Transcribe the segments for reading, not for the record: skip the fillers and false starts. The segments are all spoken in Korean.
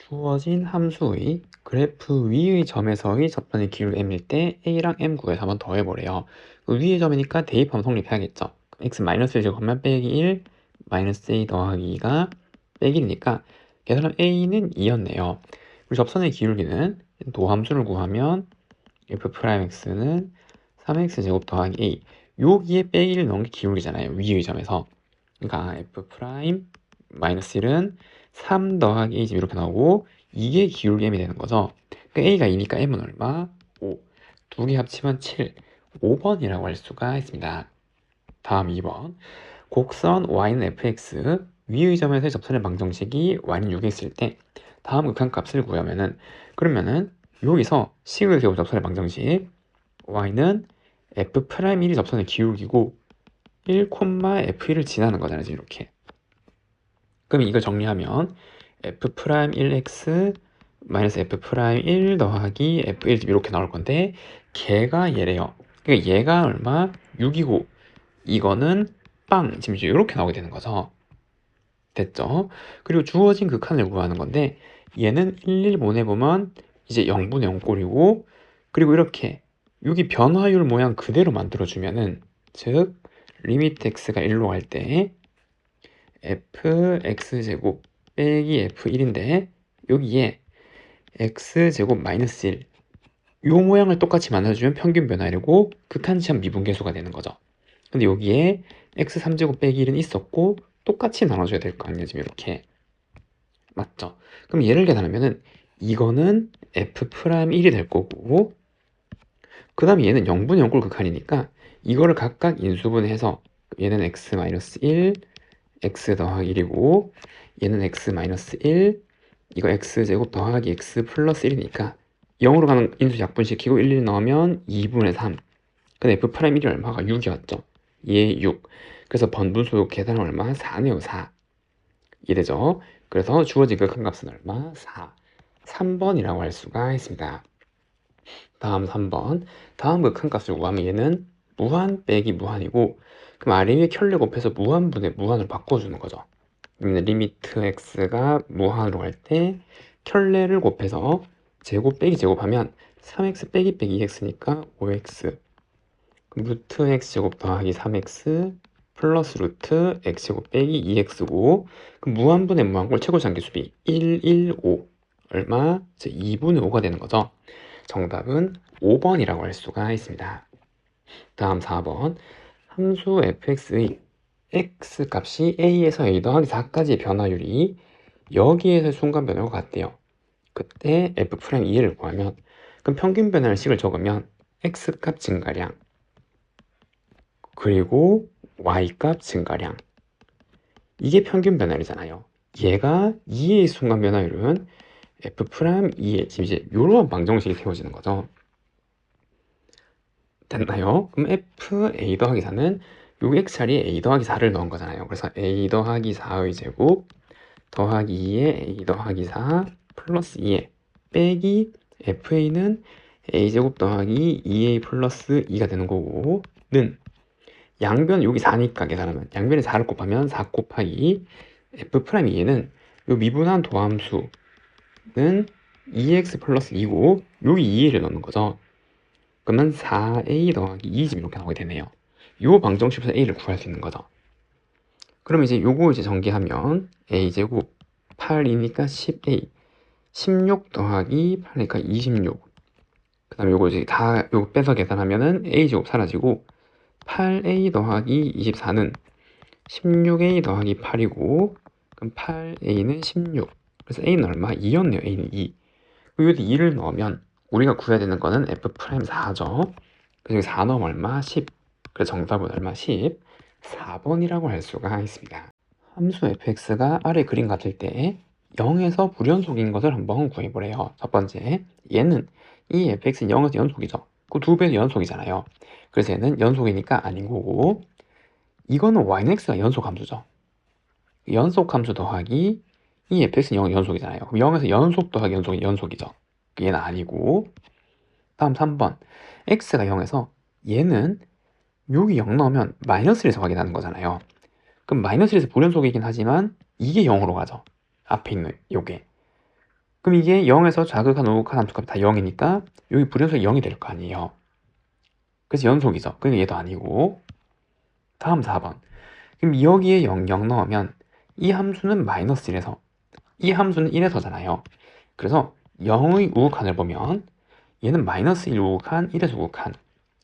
주어진 함수의 그래프 위의 점에서의 접선의 기울기 m일 때 a랑 m 구해서 한번 더해보래요. 그 위의 점이니까 대입하면 성립해야겠죠. x 마이너스 1 제곱하면 빼기 1 마이너스 a 더하기 2가 빼기 1이니까 계산하면 a는 2였네요. 그리고 접선의 기울기는 도함수를 구하면 f'x는 3x 제곱 더하기 a, 여기에 빼기 1을 넣은 게 기울기잖아요. 위의 점에서. 그러니까 f' 마이너스 1은 3 더하기 a 이렇게 나오고, 이게 기울기 m이 되는 거죠. 그러니까 a가 2니까 m은 얼마? 5. 두 개 합치면 7. 5번이라고 할 수가 있습니다. 다음 2번. 곡선 y는 fx, 위의 점에서의 접선의 방정식이 y는 6x일 때 다음 극한값을 구하면은, 그러면은 여기서 식을 세운 접선의 방정식 y는 f'1이 접선의 기울기고 1, f1을 지나는 거잖아요. 지금 이렇게. 그럼 이걸 정리하면 f'1x 마이너스 f'1 더하기 f1 이렇게 나올 건데, 걔가 얘래요. 그러니까 얘가 얼마? 6이고 이거는 빵, 지금 이렇게 나오게 되는 거죠. 됐죠? 그리고 주어진 극한을 구하는 건데, 얘는 1 보내보면 이제 0분의 0꼴이고, 그리고 이렇게 여기 변화율 모양 그대로 만들어주면은, 즉 리미트 x가 1로 갈 때 fx제곱 빼기 f1인데, 여기에 x제곱 마이너스 1, 요 모양을 똑같이 만들어주면 평균 변화율이고 극한치한 미분계수가 되는 거죠. 근데 여기에 x3제곱 빼기 1은 있었고 똑같이 나눠줘야 될 거 아니에요. 지금 이렇게. 맞죠? 그럼 얘를 계산하면은 이거는 f'1이 될 거고, 그 다음에 얘는 0분의 0꼴 극한이니까 이거를 각각 인수분해해서 얘는 x-1, x 더하기 1이고, 얘는 x-1, 이거 x제곱 더하기 x 플러스 1이니까 0으로 가는 인수 약분시키고 1 넣으면 2분의 3. 근데 f'1이 얼마가? 6이었죠. 얘 6. 그래서 번분수 계산은 얼마? 4네요. 4. 이래죠. 그래서 주어진 극한값은 얼마? 4. 3번이라고 할 수가 있습니다. 다음 3번. 다음 극한값을 구하면 얘는 무한 빼기 무한이고, 그럼 아래 위에 켤레 곱해서 무한분의 무한으로 바꿔주는 거죠. 그러면 리미트 x가 무한으로 갈 때 켤레를 곱해서 제곱 빼기 제곱하면 3x 빼기 빼기 2x니까 5x, 루트 x제곱 더하기 3x 플러스 루트 x제곱 빼기 2x고, 그럼 무한분의 무한꼴 최고장기수비 1, 1, 5 얼마? 이제 2분의 5가 되는 거죠. 정답은 5번이라고 할 수가 있습니다. 다음 4번. 함수 fx의 x 값이 a에서 a 더하기 4까지의 변화율이 여기에서 순간 변화가 같대요. 그때 f'2를 구하면, 그럼 평균 변화를 식을 적으면 x 값 증가량 그리고 y 값 증가량, 이게 평균 변화율이잖아요. 얘가 2의 순간 변화율은 f'2의 지금 이제 이런 방정식이 세워지는 거죠. 됐나요? 그럼 f a 더하기 4는 요 x 자리에 a 더하기 4를 넣은 거잖아요. 그래서 a 더하기 4의 제곱 더하기 2의 a 더하기 4 플러스 2의 빼기 fa는 a제곱 더하기 2a 플러스 2가 되는 거고, 는 양변 여기 4니까 계산하면 양변에 4를 곱하면 4 곱하기 f'2는 요 미분한 도함수는 2x 플러스 2고, 여기 2a를 넣는 거죠. 그러면 4a 더하기 2 지금 이렇게 나오게 되네요. 요 방정식에서 a를 구할 수 있는 거죠. 그럼 이제 요거 이제 전개하면 a제곱 8이니까 10a, 16 더하기 8이니까 26. 그 다음에 요거 이제 다 요거 빼서 계산하면은 a제곱 사라지고 8a 더하기 24는 16a 더하기 8이고, 그럼 8a는 16. 그래서 a는 얼마? 2였네요. a는 2. 여기 2를 넣으면 우리가 구해야 되는 거는 f'4죠. 그래서 4 넣으면 얼마? 10. 그래서 정답은 얼마? 10. 4번이라고 할 수가 있습니다. 함수 fx가 아래 그림 같을 때 0에서 불연속인 것을 한번 구해보래요. 첫 번째, 얘는 이 fx는 0에서 연속이죠. 그 2배는 연속이잖아요. 그래서 얘는 연속이니까 아닌 거고, 이거는 y는 x가 연속 함수죠. 연속 함수 더하기 이 fx는 0 연속이잖아요. 그럼 0에서 연속 더하기 연속이 연속이죠. 얘는 아니고. 다음 3번. x가 0에서 얘는 여기 0 넣으면 마이너스 1에서 확인하는 거잖아요. 그럼 마이너스 1에서 불연속이긴 하지만 이게 0으로 가죠. 앞에 있는 요게. 그럼 이게 0에서 좌극한 우극한 함수값이 다 0이니까 여기 불연속이 0이 될 거 아니에요. 그래서 연속이죠. 그러니까 얘도 아니고. 다음 4번. 그럼 여기에 0 넣으면 이 함수는 마이너스 1에서 이 함수는 1에서잖아요. 그래서 0의 우극한을 보면 얘는 마이너스 1 우극한 1에서 우극한,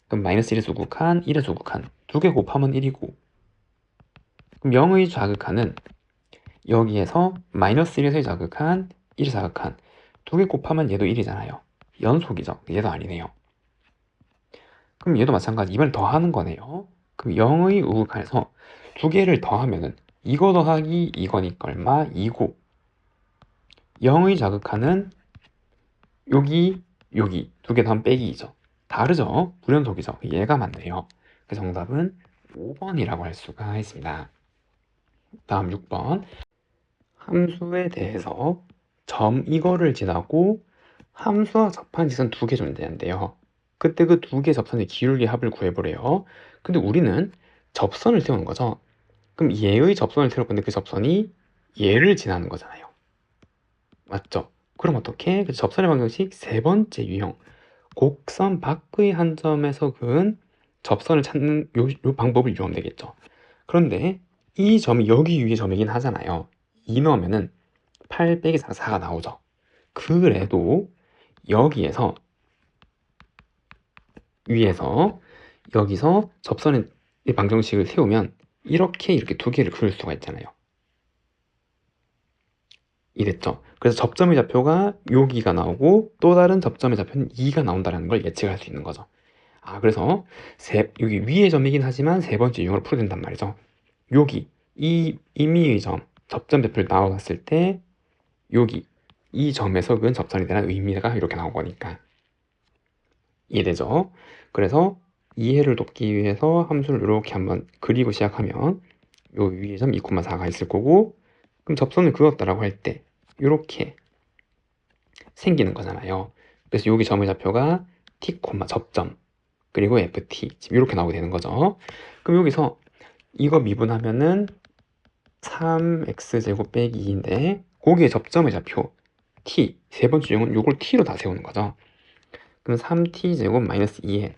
그럼 마이너스 1에서 우극한 1에서 우극한 두 개 곱하면 1이고, 그럼 0의 좌극한은 여기에서 마이너스 1에서의 좌극한 1의 좌극한 두 개 곱하면 얘도 1이잖아요. 연속이죠. 얘도 아니네요. 그럼 얘도 마찬가지 이번에 더하는 거네요. 그럼 0의 우극한에서 두 개를 더하면은 이거 더하기 이거니까 얼마? 2고, 0의 좌극한은 여기 두 개 더하면 빼기 2죠. 다르죠? 불연속이죠. 얘가 맞네요. 그 정답은 5번이라고 할 수가 있습니다. 다음 6번. 함수에 대해서 점 이거를 지나고 함수와 접한 지선 두 개 존재한대요. 그때 그 두 개 접선의 기울기 합을 구해보래요. 근데 우리는 접선을 세우는 거죠. 그럼 얘의 접선을 세울 건데 그 접선이 얘를 지나는 거잖아요. 맞죠? 그럼 어떻게? 그 접선의 방정식 세 번째 유형. 곡선 밖의 한 점에서 그은 접선을 찾는 요 방법을 이용하면 되겠죠. 그런데 이 점이 여기 위에 점이긴 하잖아요. 2 넣으면은 8 빼기 4, 4가 나오죠. 그래도 여기에서 위에서 여기서 접선의 방정식을 세우면 이렇게 두 개를 그을 수가 있잖아요. 이랬죠. 그래서 접점의 좌표가 여기가 나오고 또 다른 접점의 좌표는 2가 나온다는 걸 예측할 수 있는 거죠. 그래서 여기 위의 점이긴 하지만 세 번째 유형으로 풀어야 된단 말이죠. 여기 이 임의의 점 접점 좌표를 나와놨을 때 여기 이 점에서 그은 접선에 대한 의미가 이렇게 나온 거니까 이해되죠? 그래서 이해를 돕기 위해서 함수를 이렇게 한번 그리고 시작하면 요 위에 점 2,4가 있을 거고, 그럼 접선을 그었다라고 할 때 이렇게 생기는 거잖아요. 그래서 여기 점의 좌표가 t, 접점 그리고 ft 지금 이렇게 나오게 되는 거죠. 그럼 여기서 이거 미분하면은 3x제곱 빼기 2인데 거기에 접점의 좌표 t 세 번째 유형은 요걸 t로 다 세우는 거죠. 그럼 3t제곱 마이너스 2에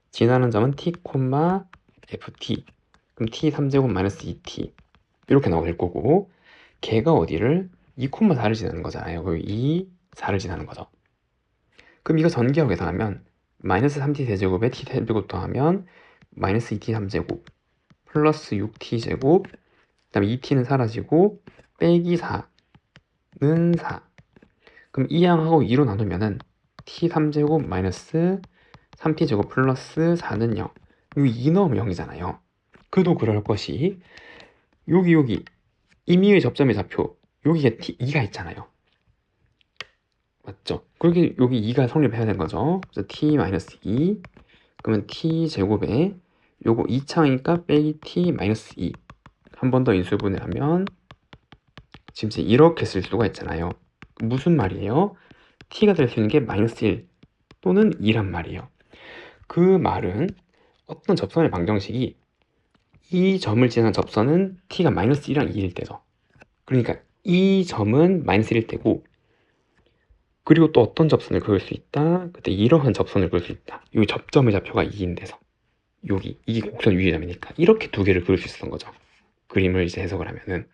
지나는 점은 t, ft 그럼 t 3제곱 마이너스 2t 이렇게 나오게 될 거고, 걔가 어디를 2,4를 지나는 거잖아요. 그리고 2, 4를 지나는 거죠. 그럼 이거 전기하고 계산하면 마이너스 3t 세제곱에 t 세제곱 더하면 마이너스 2t 3제곱 플러스 6t 제곱, 그 다음에 2t는 사라지고 빼기 4는 4. 그럼 이 양하고 2로 나누면은 t 3제곱 마이너스 3t 제곱 플러스 4는 0. 여기 2 넣으면 0이잖아요. 그도 그럴 것이 여기 임의의 접점의 좌표 여기에 t 2가 있잖아요. 맞죠? 그렇게 여기 2가 성립해야 되는 거죠. 그래서 t-2 그러면 t 제곱에 요거 2차니까 빼기 t-2 한 번 더 인수분해 하면 지금 이렇게 쓸 수가 있잖아요. 무슨 말이에요? t가 될 수 있는 게 마이너스 1 또는 2란 말이에요. 그 말은 어떤 접선의 방정식이 이 점을 지나는 접선은 t가 마이너스 1이랑 2일 때죠. 그러니까 이 점은 마이너스 1일 때고, 그리고 또 어떤 접선을 그을 수 있다? 그때 이러한 접선을 그을 수 있다. 여기 접점의 좌표가 2인 데서 여기 이게 곡선 위의 점이니까 이렇게 두 개를 그을 수 있었던 거죠. 그림을 이제 해석을 하면은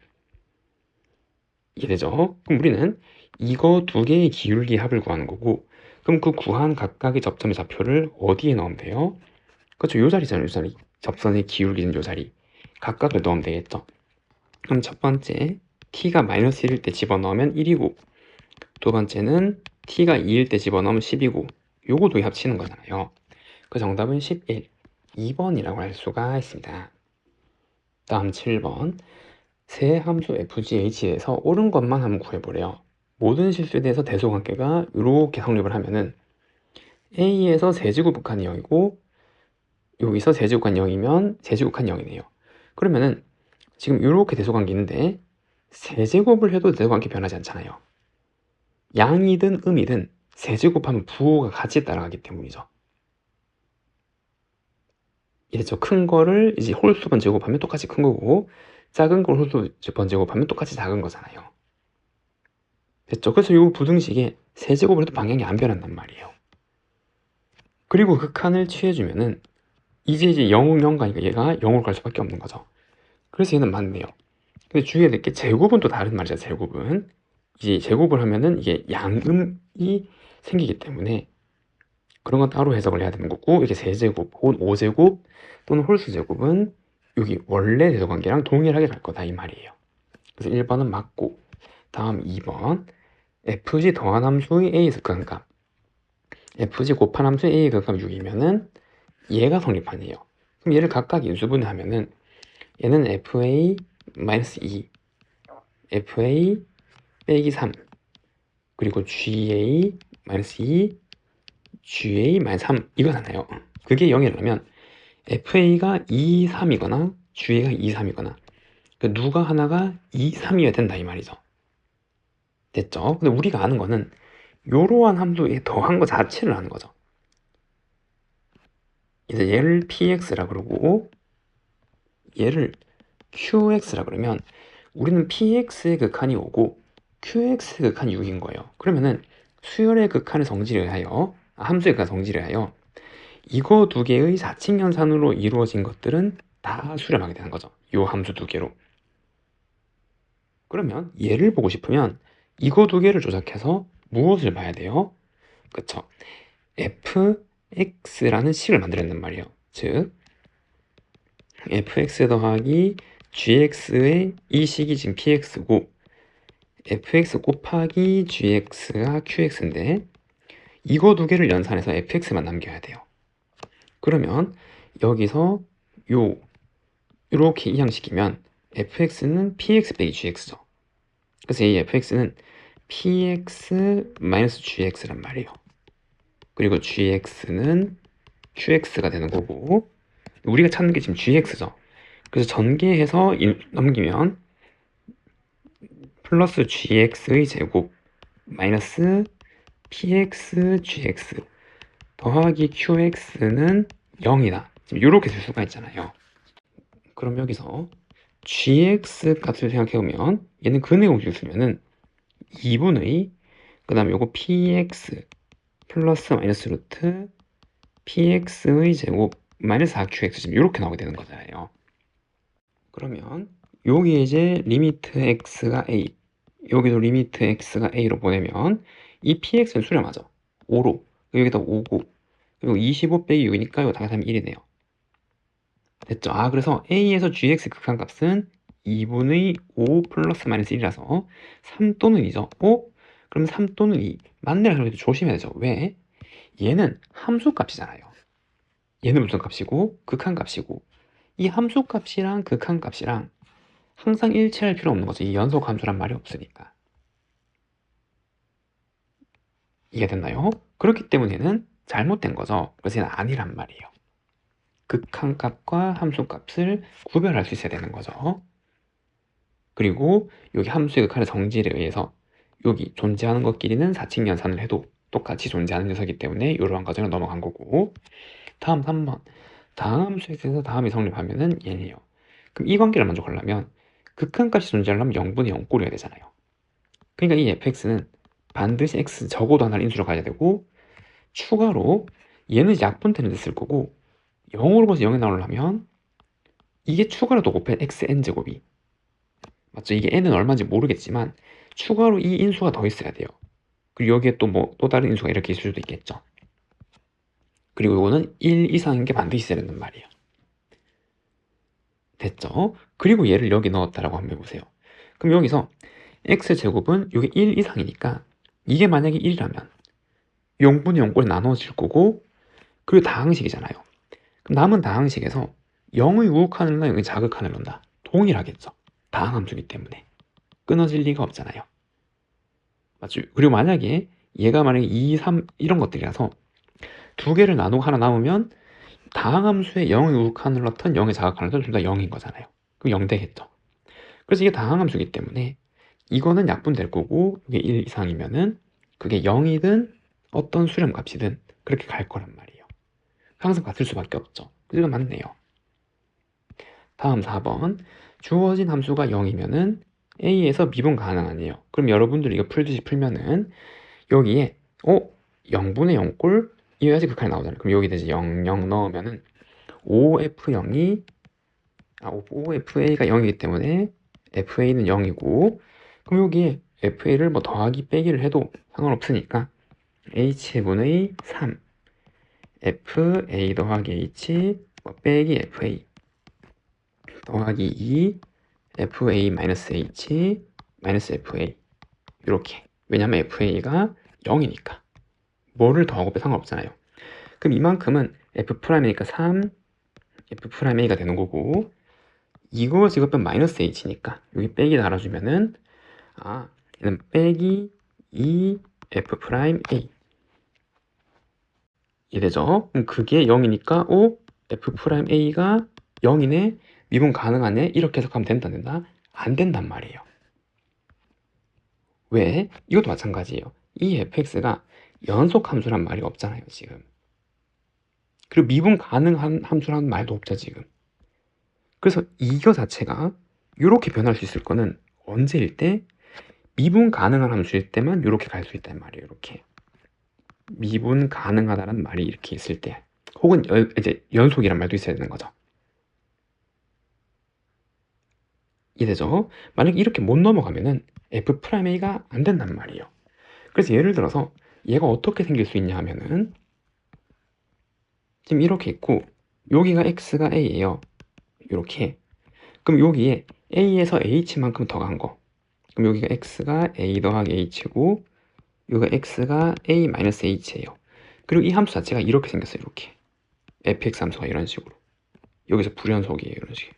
이해되죠? 그럼 우리는 이거 두 개의 기울기 합을 구하는 거고, 그럼 그 구한 각각의 접점의 좌표를 어디에 넣으면 돼요? 그렇죠. 요 자리잖아요. 요 자리. 접선의 기울기는 요 자리. 각각을 넣으면 되겠죠. 그럼 첫 번째 t가 마이너스 1일 때 집어넣으면 1이고, 두 번째는 t가 2일 때 집어넣으면 10이고, 요거 두 개 합치는 거잖아요. 그 정답은 11, 2번이라고 할 수가 있습니다. 다음 7번. 세 함수 fgh에서 옳은 것만 한번 구해보래요. 모든 실수에 대해서 대소관계가 이렇게 성립을 하면은 a에서 세제곱한 0이고 여기서 세제곱한 0이면 세제곱한 0이네요. 그러면은 지금 이렇게 대소관계 있는데 세제곱을 해도 대소관계 변하지 않잖아요. 양이든 음이든 세제곱하면 부호가 같이 따라가기 때문이죠. 이랬죠. 큰 거를 이제 홀수 번 제곱하면 똑같이 큰 거고, 작은 걸 홀수 번 제곱하면 똑같이 작은 거잖아요. 됐죠? 그래서 이 부등식에 세제곱을 해도 방향이 안 변한단 말이에요. 그리고 극한을 취해주면은 이제 0, 0 가니까 얘가 0으로 갈 수밖에 없는 거죠. 그래서 얘는 맞네요. 근데 주의해야 될 게 제곱은 또 다른 말이죠. 제곱은 이제 제곱을 하면은 이게 양음이 생기기 때문에 그런 건 따로 해석을 해야 되는 거고, 이렇게 세제곱 혹은 5제곱 또는 홀수제곱은 여기 원래 대소관계랑 동일하게 갈 거다 이 말이에요. 그래서 1번은 맞고, 다음 2번 fg 더한 함수의 a에서 극한값, fg 곱한 함수의 a의 극한값 6이면은 얘가 성립하네요. 그럼 얘를 각각 인수분해하면은 얘는 fa-2, fa 빼기 3, 그리고 ga-2, ga-3 이거잖아요. 그게 0이라면 fa가 2, 3이거나 ga가 2, 3이거나 누가 하나가 2, 3이어야 된다 이 말이죠. 됐죠? 근데 우리가 아는 거는 이러한 함수에 더한 거 자체를 아는 거죠. 그래서 얘를 px라 그러고 얘를 qx라 그러면 우리는 px의 극한이 5고 qx의 극한이 6인 거예요. 그러면은 수열의 극한의 성질에 의하여 함수의 극한 성질에 의하여 이거 두 개의 4칙 연산으로 이루어진 것들은 다 수렴하게 되는 거죠. 이 함수 두 개로. 그러면 얘를 보고 싶으면 이거 두 개를 조작해서 무엇을 봐야 돼요? 그쵸? fx라는 식을 만들었단 말이에요. 즉 fx 더하기 gx의 이 식이 지금 px고 fx 곱하기 gx가 qx인데 이거 두 개를 연산해서 fx만 남겨야 돼요. 그러면 여기서 요렇게 이항시키면 fx는 px 빼기 gx죠. 그래서 이 fx는 px-gx란 말이에요. 그리고 gx는 qx가 되는 거고 우리가 찾는 게 지금 gx죠. 그래서 전개해서 넘기면 플러스 gx의 제곱 마이너스 px gx 더하기 qx는 0이다. 지금 이렇게 쓸 수가 있잖아요. 그럼 여기서 gx 값을 생각해보면 얘는 그 내용을 쓰면은 2분의 그 다음에 요거 px 플러스 마이너스 루트 px의 제곱 마이너스 4qx 지금 이렇게 나오게 되는 거잖아요. 그러면 여기에 이제 리미트 x가 a, 여기도 리미트 x가 a로 보내면 이 px는 수렴하죠. 5로 여기다 5고 그리고 25 빼기 6이니까 이거 다 하면 1이네요. 됐죠? 그래서 a에서 gx 극한값은 2분의 5 플러스 마이너스 1이라서 3 또는 2죠. 그럼 3 또는 2 맞네라. 그래도 조심해야 되죠. 왜? 얘는 함수값이잖아요. 얘는 무슨 값이고 극한값이고 이 함수값이랑 극한값이랑 항상 일치할 필요 없는 거죠. 이 연속함수란 말이 없으니까. 이해됐나요? 그렇기 때문에 얘는 잘못된 거죠. 그래서 얘는 아니란 말이에요. 극한값과 함수값을 구별할 수 있어야 되는 거죠. 그리고 여기 함수의 극한의 성질에 의해서 여기 존재하는 것끼리는 4칙 연산을 해도 똑같이 존재하는 녀석이기 때문에 이러한 과정을 넘어간 거고, 다음 3번 다음 함수에 대해서 다음이 성립하면은 얘네요. 그럼 이 관계를 만족하려면 극한값이 존재하려면 0분의 0 꼴이어야 되잖아요. 그러니까 이 fx는 반드시 x 적어도 하나를 인수로 가야 되고 추가로 얘는 약분되는 데 쓸 거고 0으로 벌써 0이 나오려면 이게 추가로 더 곱해 xn제곱이 맞죠? 이게 n은 얼마인지 모르겠지만 추가로 이 인수가 더 있어야 돼요. 그리고 여기에 또 뭐 또 다른 인수가 이렇게 있을 수도 있겠죠. 그리고 이거는 1 이상인 게 반드시 있어야 된단 말이에요. 됐죠? 그리고 얘를 여기 넣었다라고 한번 해보세요. 그럼 여기서 x제곱은 이게 1 이상이니까 이게 만약에 1이라면 0분의 0꼴이 나눠질 거고 그리고 다항식이잖아요. 그럼 남은 다항식에서 0의 우극한을 넣나 0의 자극한을 넣는다. 동일하겠죠. 다항함수기 때문에 끊어질 리가 없잖아요. 맞죠? 그리고 만약에 얘가 만약에 2, 3 이런 것들이라서 두 개를 나누고 하나 남으면 다항함수에 0의 우극한을 넣든 0의 자극한을 넣든 둘 다 0인 거잖아요. 그럼 0 되겠죠. 그래서 이게 다항함수기 때문에 이거는 약분될 거고 이게 1 이상이면은 그게 0이든 어떤 수렴값이든 그렇게 갈 거란 말이에요. 항상 같을 수밖에 없죠. 그래서 맞네요. 다음 4번 주어진 함수가 0이면은 A에서 미분 가능하네요. 그럼 여러분들이 이거 풀듯이 풀면은 여기에 0분의 0꼴 이어야지 극한이 나오잖아요. 그럼 여기다 이제 0, 0 넣으면은 OF0이 OFA가 0이기 때문에 FA는 0이고, 그럼 여기에 FA를 뭐 더하기 빼기를 해도 상관없으니까 H분의 3 FA 더하기 H 빼기 FA 더하기 2 FA 마이너스 H 마이너스 FA 이렇게. 왜냐면 FA가 0이니까 뭐를 더하고 빼 상관없잖아요. 그럼 이만큼은 F'이니까 3 F'A가 되는 거고, 이거 지급은 마이너스 H니까 여기 빼기 달아주면은 얘는 빼기 2 F'A 이래죠. 그럼 그게 0이니까 F'A가 0이네, 미분 가능하네, 이렇게 해석하면 된다 안 된다? 안 된단 말이에요. 왜? 이것도 마찬가지예요. 이 fx가 연속 함수란 말이 없잖아요 지금. 그리고 미분 가능한 함수라는 말도 없죠 지금. 그래서 이거 자체가 이렇게 변할 수 있을 거는 언제일 때? 미분 가능한 함수일 때만 이렇게 갈 수 있단 말이에요. 이렇게 미분 가능하다는 말이 이렇게 있을 때, 혹은 이제 연속이란 말도 있어야 되는 거죠. 이해되죠? 만약에 이렇게 못 넘어가면은 F'A가 안 된단 말이에요. 그래서 예를 들어서 얘가 어떻게 생길 수 있냐 하면은, 지금 이렇게 있고 여기가 x가 a예요. 이렇게. 그럼 여기에 a에서 h만큼 더 간 거, 그럼 여기가 x가 a 더하기 h고 여기가 x가 a 마이너스 h예요. 그리고 이 함수 자체가 이렇게 생겼어요. 이렇게 fx 함수가 이런 식으로, 여기서 불연속이에요. 이런 식으로.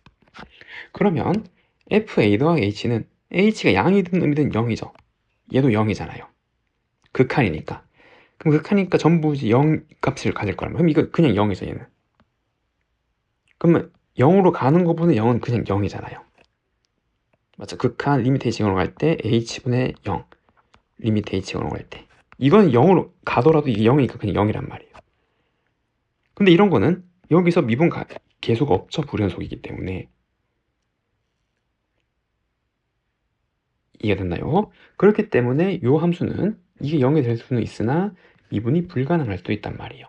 그러면 fa 더하기 h는 h가 양이든 음이든 0이죠. 얘도 0이잖아요. 극한이니까. 그럼 극한이니까 전부 0 값을 가질 거라면, 그럼 이거 그냥 0이죠 얘는. 그러면 0으로 가는 것보다 0은 그냥 0이잖아요. 맞죠? 극한 리미트 h으로 갈 때 h분의 0 리미트 h으로 갈 때, 이건 0으로 가더라도 이게 0이니까 그냥 0이란 말이에요. 근데 이런 거는 여기서 미분 계수가 없죠. 불연속이기 때문에. 이해가 됐나요? 그렇기 때문에 이 함수는 이게 0이 될 수는 있으나 미분이 불가능할 수도 있단 말이에요.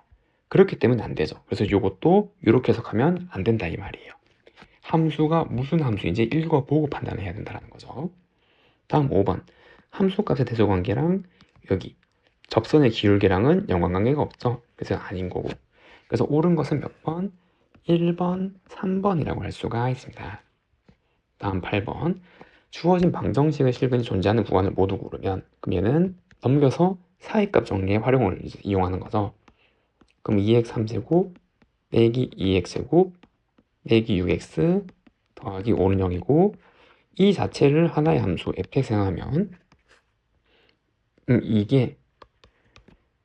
그렇기 때문에 안 되죠. 그래서 이것도 이렇게 해석하면 안 된다 이 말이에요. 함수가 무슨 함수인지 읽어보고 판단해야 된다는 거죠. 다음 5번. 함수값의 대소관계랑 여기 접선의 기울기랑은 연관관계가 없죠. 그래서 아닌 거고. 그래서 옳은 것은 몇 번? 1번, 3번이라고 할 수가 있습니다. 다음 8번. 주어진 방정식의 실근이 존재하는 구간을 모두 고르면, 그럼 얘는 넘겨서 사이값 정리의 활용을 이용하는 거죠. 그럼 2x 3제곱 빼기 2x제곱 빼기 6x 더하기 5는 0이고, 이 자체를 하나의 함수 fx 생각하면 이게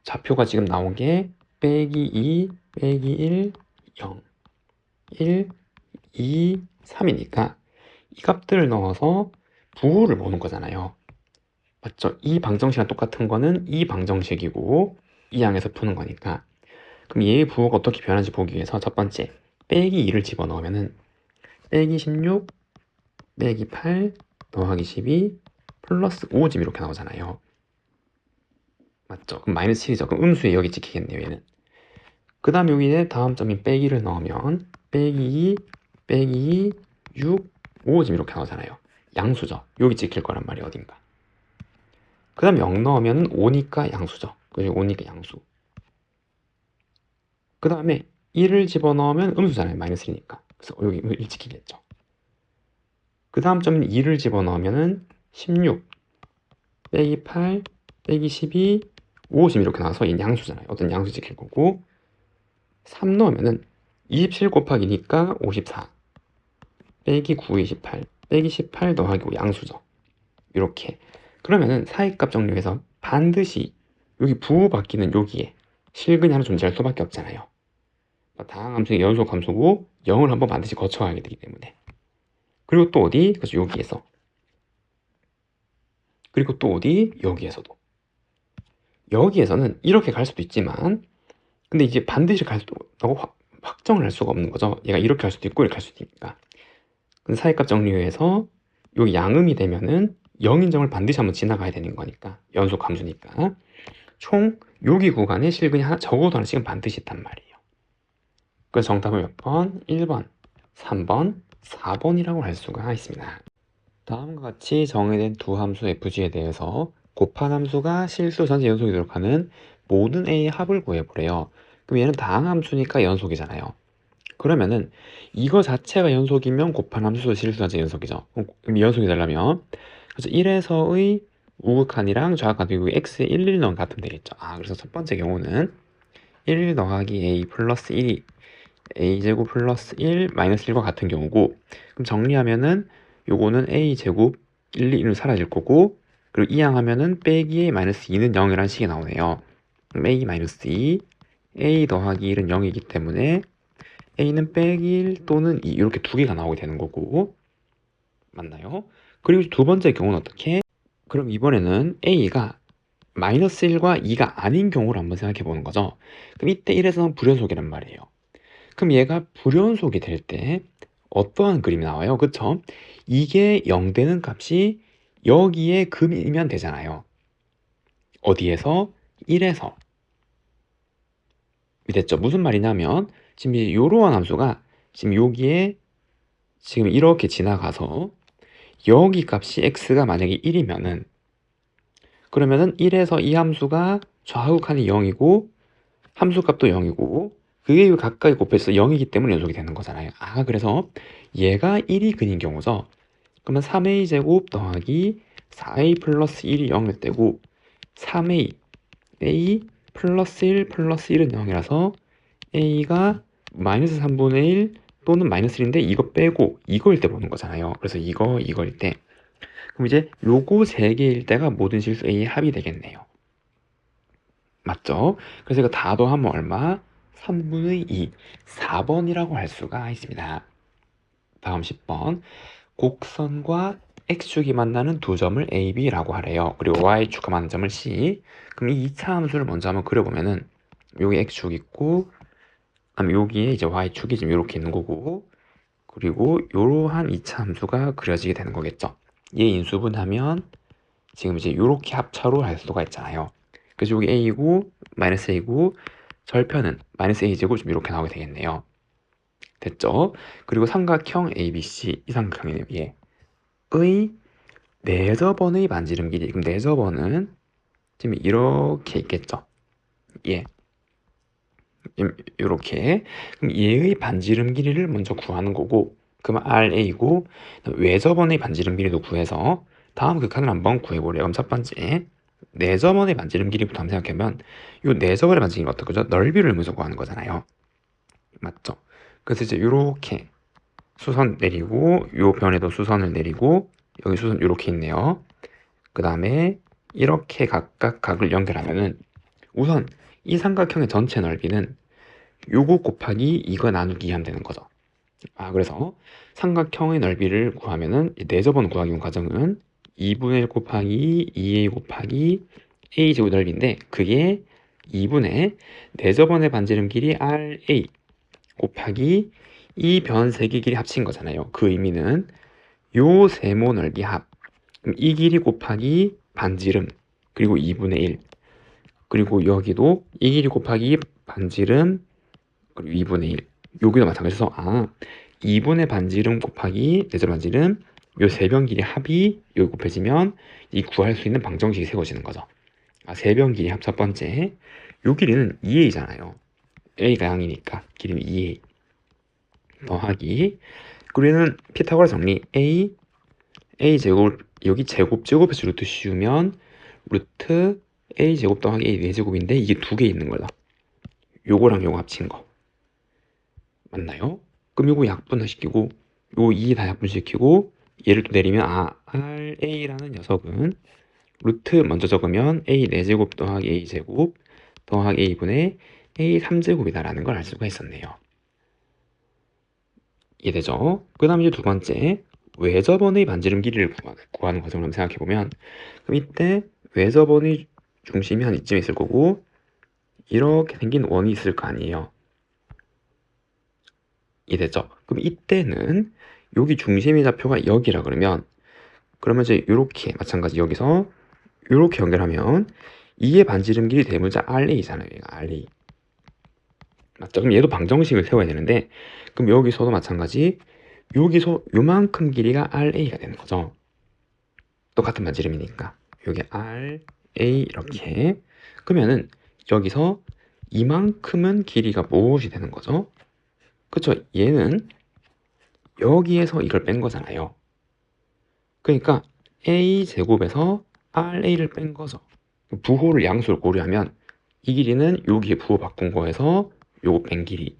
좌표가 지금 나온 게 빼기 2 빼기 1 0 1 2 3이니까 이 값들을 넣어서 부호를 보는 거잖아요. 맞죠? 이 방정식이랑 똑같은 거는 이 방정식이고 이 항에서 푸는 거니까. 그럼 얘의 부호가 어떻게 변하는지 보기 위해서 첫 번째 빼기 2를 집어넣으면은 빼기 16 빼기 8 더하기 12 플러스 5 지금 이렇게 나오잖아요. 맞죠? 그럼 마이너스 7이죠. 그럼 음수에 여기 찍히겠네요 얘는. 그 다음 여기에 다음 점인 빼기를 넣으면 빼기 2 빼기 2 6 5 지금 이렇게 나오잖아요. 양수죠. 여기 찍힐 거란 말이에요. 어딘가. 그 다음 0 넣으면 5니까 양수죠. 그리고 5니까 양수. 그 다음에 1을 집어넣으면 음수잖아요. 마이너스 1이니까. 그래서 여기 1 찍히겠죠. 그 다음 점인 2를 집어넣으면 16 빼기 8 빼기 12 5 지금 이렇게 나와서 이 양수잖아요. 어떤 양수 찍힐 거고, 3 넣으면은 27 곱하기니까 54 빼기 9 28 빼기 18 더하기 5 양수죠. 이렇게. 그러면은 사이값 정리해서 반드시 여기 부호 바뀌는 여기에 실근이 하나 존재할 수밖에 없잖아요. 다항 함수의 연속 함수고 0을 한번 반드시 거쳐가게 되기 때문에. 그리고 또 어디? 그래서 여기에서. 그리고 또 어디? 여기에서도. 여기에서는 이렇게 갈 수도 있지만, 근데 이제 반드시 갈 수도 없다고 확정을 할 수가 없는 거죠. 얘가 이렇게 할 수도 있고 이렇게 할 수도 있으니까. 근데 사이값 정리해서 요 양음이 되면은 0인 점을 반드시 한번 지나가야 되는 거니까 연속 함수니까 총 여기 구간에 실근이 하나 적어도 하나씩은 반드시 있단 말이에요. 그래서 정답은 몇 번? 1번, 3번, 4번이라고 할 수가 있습니다. 다음과 같이 정의된 두 함수 fg에 대해서 곱한 함수가 실수 전체 연속이 되도록 하는 모든 a의 합을 구해보래요. 그럼 얘는 다항함수니까 연속이잖아요. 그러면은 이거 자체가 연속이면 곱한 함수 실수 전체 연속이죠. 그럼 연속이 되려면 그래서 1에서의 우극한이랑 좌극한 여기 x에 1, 1 넣은 같으면 되겠죠. 그래서 첫 번째 경우는 1 더하기 a 플러스 1이 a제곱 플러스 1 마이너스 1과 같은 경우고, 그럼 정리하면은 요거는 a제곱 1, 2는 사라질 거고, 그리고 이항하면은 빼기 a 마이너스 2는 0이라는 식이 나오네요. 그럼 a 마이너스 2 a 더하기 1은 0이기 때문에 a는 빼기 1 또는 2 이렇게 두 개가 나오게 되는 거고, 맞나요? 그리고 두 번째 경우는 어떻게? 그럼 이번에는 a가 마이너스 1과 2가 아닌 경우를 한번 생각해 보는 거죠. 그럼 이때 1에서는 불연속이란 말이에요. 그럼 얘가 불연속이 될 때 어떠한 그림이 나와요? 그쵸? 이게 0 되는 값이 여기에 금이면 되잖아요. 어디에서? 1에서. 됐죠? 무슨 말이냐면 지금 이러한 함수가 지금 여기에 지금 이렇게 지나가서 여기 값이 x가 만약에 1이면은 그러면은 1에서 이 함수가 좌우칸이 0이고 함수값도 0이고 그게 가까이 곱해서 0이기 때문에 연속이 되는 거잖아요. 그래서 얘가 1이 근인 경우죠. 그러면 3a 제곱 더하기 4a 플러스 1이 0일 때고 3a a 플러스 1 플러스 1은 0이라서 a가 마이너스 3분의 1 또는 마이너스 1인데 이거 빼고 이거일 때 보는 거잖아요. 그래서 이거일 때 그럼 이제 요거 세 개일 때가 모든 실수 a의 합이 되겠네요. 맞죠? 그래서 이거 다 더하면 얼마? 3분의 2, 4번이라고 할 수가 있습니다. 다음 10번. 곡선과 x축이 만나는 두 점을 a, b라고 하래요. 그리고 y축과 만나는 점을 c. 그럼 이 2차 함수를 먼저 한번 그려보면은 여기 x축 있고 여기에 이제 y축이 지금 이렇게 있는 거고 그리고 이러한 2차 함수가 그려지게 되는 거겠죠. 얘 인수분하면 지금 이제 이렇게 합차로 할 수가 있잖아요. 그래서 여기 a이고 마이너스 a고 절편은 마이너스 a제곱 좀 이렇게 나오게 되겠네요. 됐죠? 그리고 삼각형 ABC 이 삼각형이네요. 의 내저번의 반지름 길이. 그럼 내저번은 지금 이렇게 있겠죠? 이렇게. 그럼 얘의 반지름 길이를 먼저 구하는 거고 그럼 RA고 외저번의 반지름 길이도 구해서 다음 극한을 한번 구해보래요. 그럼 첫 번째 내저번의 반지름 길이부터 한번 생각해보면 이 내저번의 반지름 길이가 어떻게 죠? 넓이를 먼저 구하는 거잖아요. 맞죠? 그래서 이제 이렇게 수선 내리고 요 변에도 수선을 내리고 여기 수선 이렇게 있네요. 그 다음에 이렇게 각각 각을 연결하면은 우선 이 삼각형의 전체 넓이는 요거 곱하기 이거 나누기 하면 되는 거죠. 그래서 삼각형의 넓이를 구하면은 내저번 구하기 용 과정은 2분의 1 곱하기 2a 곱하기 a 제곱 넓이인데 그게 2분의 내저번의 반지름 길이 RA 곱하기 이 변 세 개 길이 합친 거잖아요. 그 의미는 요 세모 넓이 합. 그럼 이 길이 곱하기 반지름 그리고 2분의 1 그리고 여기도 이 길이 곱하기 반지름 그리고 2분의 1 여기도 마찬가지로 2분의 반지름 곱하기 내절 반지름 요 세 변 길이 합이 여기 곱해지면 이 구할 수 있는 방정식이 세워지는 거죠. 세 변 길이 합 첫 번째 요 길이는 2a잖아요. a가 양이니까 길이는 2a 더하기 그리고 얘는 피타고라 정리 a 제곱 여기 제곱해서 루트 씌우면 루트 a 제곱 더하기 a 4제곱인데 이게 두 개 있는 거다. 요거랑 요거 합친 거 맞나요? 그럼 요거 약분시키고 요 2 다 약분시키고 얘를 또 내리면 RA라는 녀석은 루트 먼저 적으면 a 4제곱 더하기 a 제곱 더하기 a분의 a 3제곱이다 라는 걸 알 수가 있었네요. 이해되죠? 그 다음 이제 두 번째 외접원의 반지름 길이를 구하는 과정을 한번 생각해보면 그럼 이때 외접원의 중심이 한 이쯤에 있을 거고 이렇게 생긴 원이 있을 거 아니에요. 이해되죠? 그럼 이때는 여기 중심의 좌표가 여기라 그러면 그러면 이제 이렇게 마찬가지 여기서 이렇게 연결하면 이게 반지름 길이 대문자 RA잖아요. 얘가 RA. 맞죠? 그럼 얘도 방정식을 세워야 되는데 그럼 여기서도 마찬가지 여기서 요만큼 길이가 RA가 되는 거죠. 똑같은 반지름이니까 여기 RA 이렇게 그러면은 여기서 이만큼은 길이가 무엇이 되는 거죠? 그쵸? 얘는 여기에서 이걸 뺀 거잖아요. 그러니까 A제곱에서 RA를 뺀 거죠. 부호를 양수를 고려하면 이 길이는 여기에 부호 바꾼 거에서 요거 뺀 길이.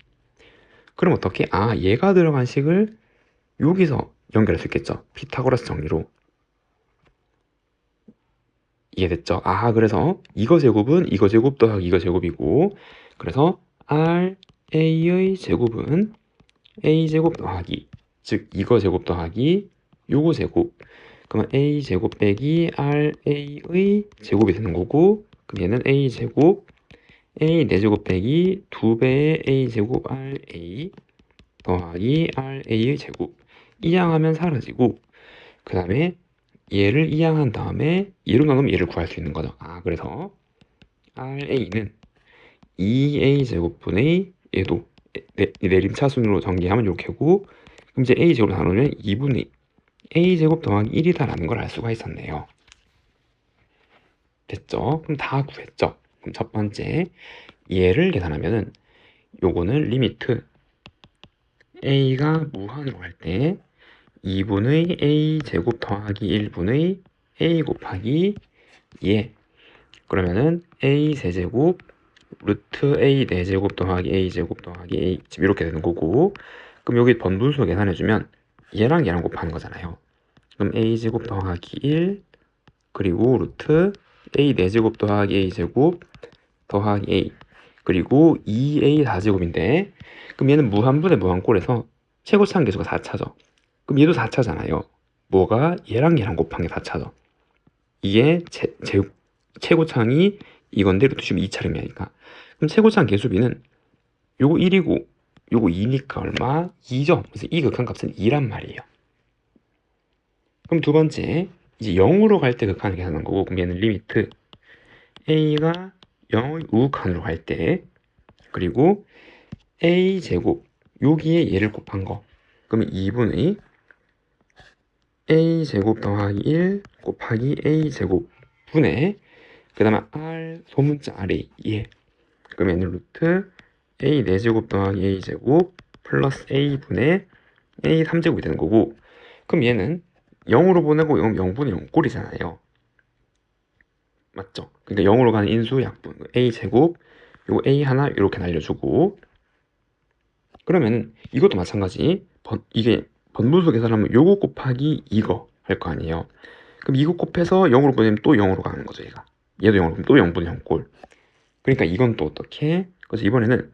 그럼 어떻게? 아, 얘가 들어간 식을 여기서 연결할 수 있겠죠. 피타고라스 정리로. 이해됐죠? 아, 그래서 이거 제곱은 이거 제곱 더하기 이거 제곱이고 그래서 RA의 제곱은 A제곱 더하기 즉 이거 제곱 더하기 요거 제곱 그러면 A제곱 빼기 RA의 제곱이 되는 거고 그럼 얘는 A제곱 A 4제곱 빼기 2배의 A제곱 RA 더하기 RA의 제곱 이항하면 사라지고 그 다음에 얘를 이항한 다음에 얘로 나누면 얘를 구할 수 있는 거죠. 아, 그래서 RA는 2A제곱분의 얘도 내림차순으로 전개하면 이렇게고 그럼 이제 A제곱 나누면 2분의 A제곱 더하기 1이다라는 걸 알 수가 있었네요. 됐죠? 그럼 다 구했죠? 그럼 첫 번째 얘를 계산하면은 요거는 리미트 A가 무한으로 할 때 2분의 A제곱 더하기 1분의 A 곱하기 얘 그러면은 A 세제곱 루트 A 4제곱 더하기 A제곱 더하기 A 지금 이렇게 되는 거고 그럼 여기 번분수 계산해주면 얘랑 얘랑 곱하는 거잖아요. 그럼 A제곱 더하기 1 그리고 루트 A 4제곱 더하기 A제곱 더하기 A 그리고 2A 4제곱인데 그럼 얘는 무한분의 무한꼴에서 최고차항 계수가 4차죠. 그럼 얘도 4차잖아요. 뭐가 얘랑 얘랑 곱한 게 4차죠. 이게 최고차항이 이건데 루트 주면 2차름이니까 그럼 최고차항 계수비는 요거 1이고 요거 2니까 얼마? 2죠. 그래서 이 극한값은 2란 말이에요. 그럼 두 번째 이제 0으로 갈 때 극한을 계산하는 거고 그럼 얘는 리미트 A가 0의 우극한으로 갈 때 그리고 A제곱 여기에 얘를 곱한 거 그러면 2분의 A제곱 더하기 1 곱하기 A제곱 분의 그 다음에 R 소문자 RA 예 그러면 루트 A 4제곱 더하기 A제곱 플러스 A분의 A 3제곱이 되는 거고 그럼 얘는 0으로 보내고 0분의 0꼴이잖아요. 맞죠? 그러니까 0으로 가는 인수 약분 A제곱 요거 A 하나 이렇게 날려주고 그러면 이것도 마찬가지 이게 번분수 계산하면 요거 곱하기 이거 할 거 아니에요. 그럼 이거 곱해서 0으로 보내면 또 0으로 가는 거죠 얘가. 얘도 0으로 보면 또 0분의 0꼴. 그러니까 이건 또 어떻게? 그래서 이번에는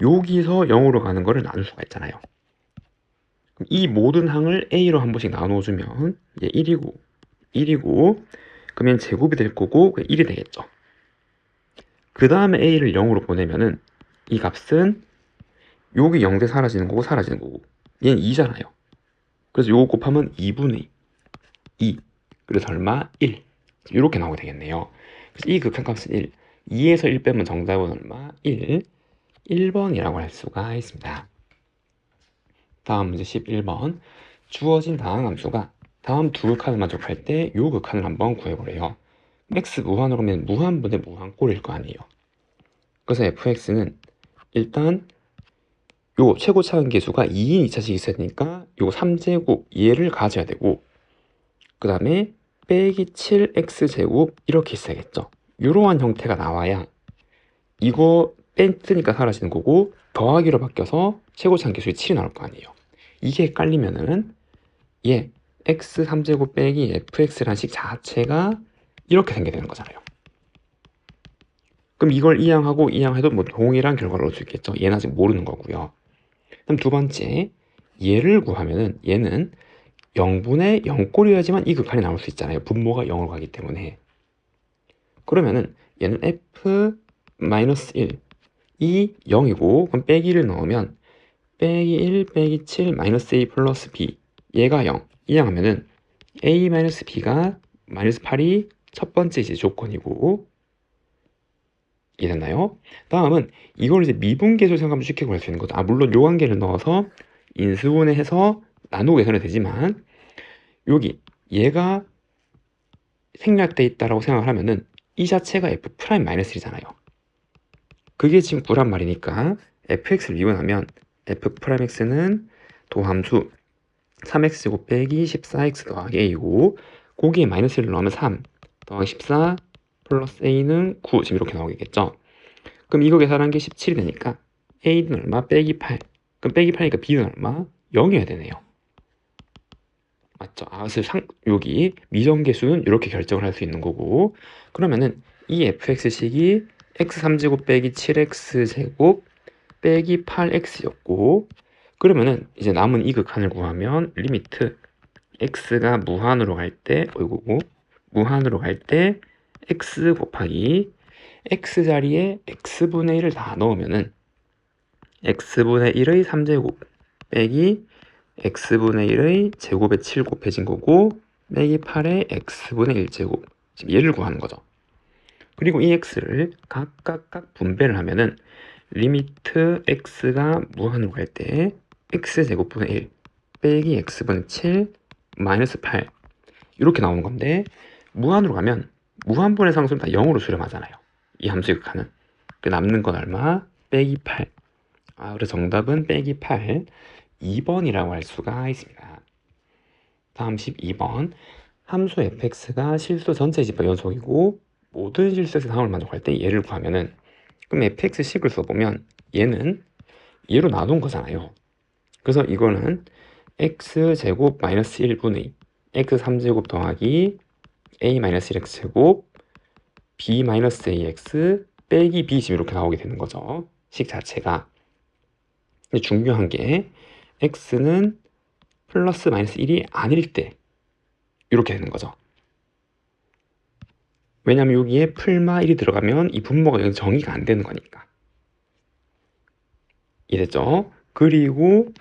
여기서 0으로 가는 거를 나눌 수가 있잖아요. 그럼 이 모든 항을 A로 한 번씩 나눠주면 얘 1이고 그러면 제곱이 될 거고 1이 되겠죠. 그 다음에 A를 0으로 보내면은 이 값은 여기 0대 사라지는 거고 사라지는 거고 얘는 2잖아요. 그래서 요거 곱하면 2분의 2 그래서 얼마? 1 이렇게 나오게 되겠네요. 그래서 이 극한값은 1 2에서 1 빼면 정답은 얼마? 1번이라고 할 수가 있습니다. 다음 문제 11번 주어진 다항 함수가 다음 두 극한을 만족할 때 요 극한을 한번 구해보래요. x 무한으로 하면 무한분의 무한꼴일 거 아니에요. 그래서 fx는 일단 요 최고차항 계수가 2인 2차식이 있어야 되니까 요 3제곱 얘를 가져야 되고 그 다음에 빼기 7x제곱 이렇게 있어야겠죠. 이러한 형태가 나와야 이거 뺐으니까 사라지는 거고 더하기로 바뀌어서 최고차항 계수의 7이 나올 거 아니에요. 이게 헷갈리면은 얘 x 3제곱 빼기 fx라는 식 자체가 이렇게 생기게 되는 거잖아요. 그럼 이걸 이항하고 이항해도 뭐 동일한 결과를 얻을 수 있겠죠. 얘는 아직 모르는 거고요. 그럼 두 번째 얘를 구하면은 얘는 0분의 0꼴이어야지만 이 극한이 나올 수 있잖아요. 분모가 0으로 가기 때문에. 그러면은 얘는 f-1 이 0이고 그럼 빼기를 넣으면 빼기 1 빼기 7 마이너스 a 플러스 b 얘가 0 이항하면은 a-b가 마이너스 8이 첫 번째 이제 조건이고, 이해됐나요? 다음은 이걸 이제 미분계수 생각하면 쉽게 구할 수 있는 거죠. 물론 요 관계를 넣어서 인수분해해서 나누고 계산이 되지만, 여기 얘가 생략돼 있다라고 생각을 하면은 이 자체가 f'-1이잖아요. 그게 지금 9란 말이니까 fx를 미분하면 f'x는 도함수 3x 곱빼기 14x 더하기 a고, 거기에 마이너스를 넣으면 3 더하기 14 플러스 a는 9, 지금 이렇게 나오겠죠. 그럼 이거 계산한 게 17이 되니까 a는 얼마? 빼기 8. 그럼 빼기 8이니까 b는 얼마? 0이어야 되네요. 맞죠? 그래서 여기 미정계수는 이렇게 결정을 할 수 있는 거고, 그러면은 이 fx식이 x3제곱 빼기 7x제곱 빼기 8x였고, 그러면은 이제 남은 이 극한을 구하면 리미트 x가 무한으로 갈 때, 무한으로 갈 때 x 곱하기 x 자리에 x분의 1을 다 넣으면은 x분의 1의 3제곱 빼기 x분의 1의 제곱에 7 곱해진 거고, 빼기 8의 x분의 1제곱, 지금 얘를 구하는 거죠. 그리고 이 x를 각각 분배를 하면은 리미트 x가 무한으로 갈 때 x제곱분의 1 빼기 x분의 7 마이너스 8 이렇게 나오는 건데, 무한으로 가면 무한분의 상수는 다 0으로 수렴하잖아요. 이 함수의 극한은. 남는 건 얼마? 빼기 8. 그래서 정답은 빼기 8, 2번이라고 할 수가 있습니다. 다음 12번. 함수 fx가 실수 전체 집합 연속이고 모든 실수에서 상황을 만족할 때 얘를 구하면은, 그럼 fx식을 써보면 얘는 얘로 나눈 거잖아요. 그래서 이거는 x제곱 마이너스 1분의 x3제곱 더하기 a 마이너스 1x제곱 b 마이너스 ax 빼기 b, 지금 이렇게 나오게 되는 거죠. 식 자체가. 근데 중요한 게 x는 플러스 마이너스 1이 아닐 때 이렇게 되는 거죠. 왜냐면 여기에 풀마 1이 들어가면 이 분모가 여기 정의가 안 되는 거니까. 이랬죠? 그리고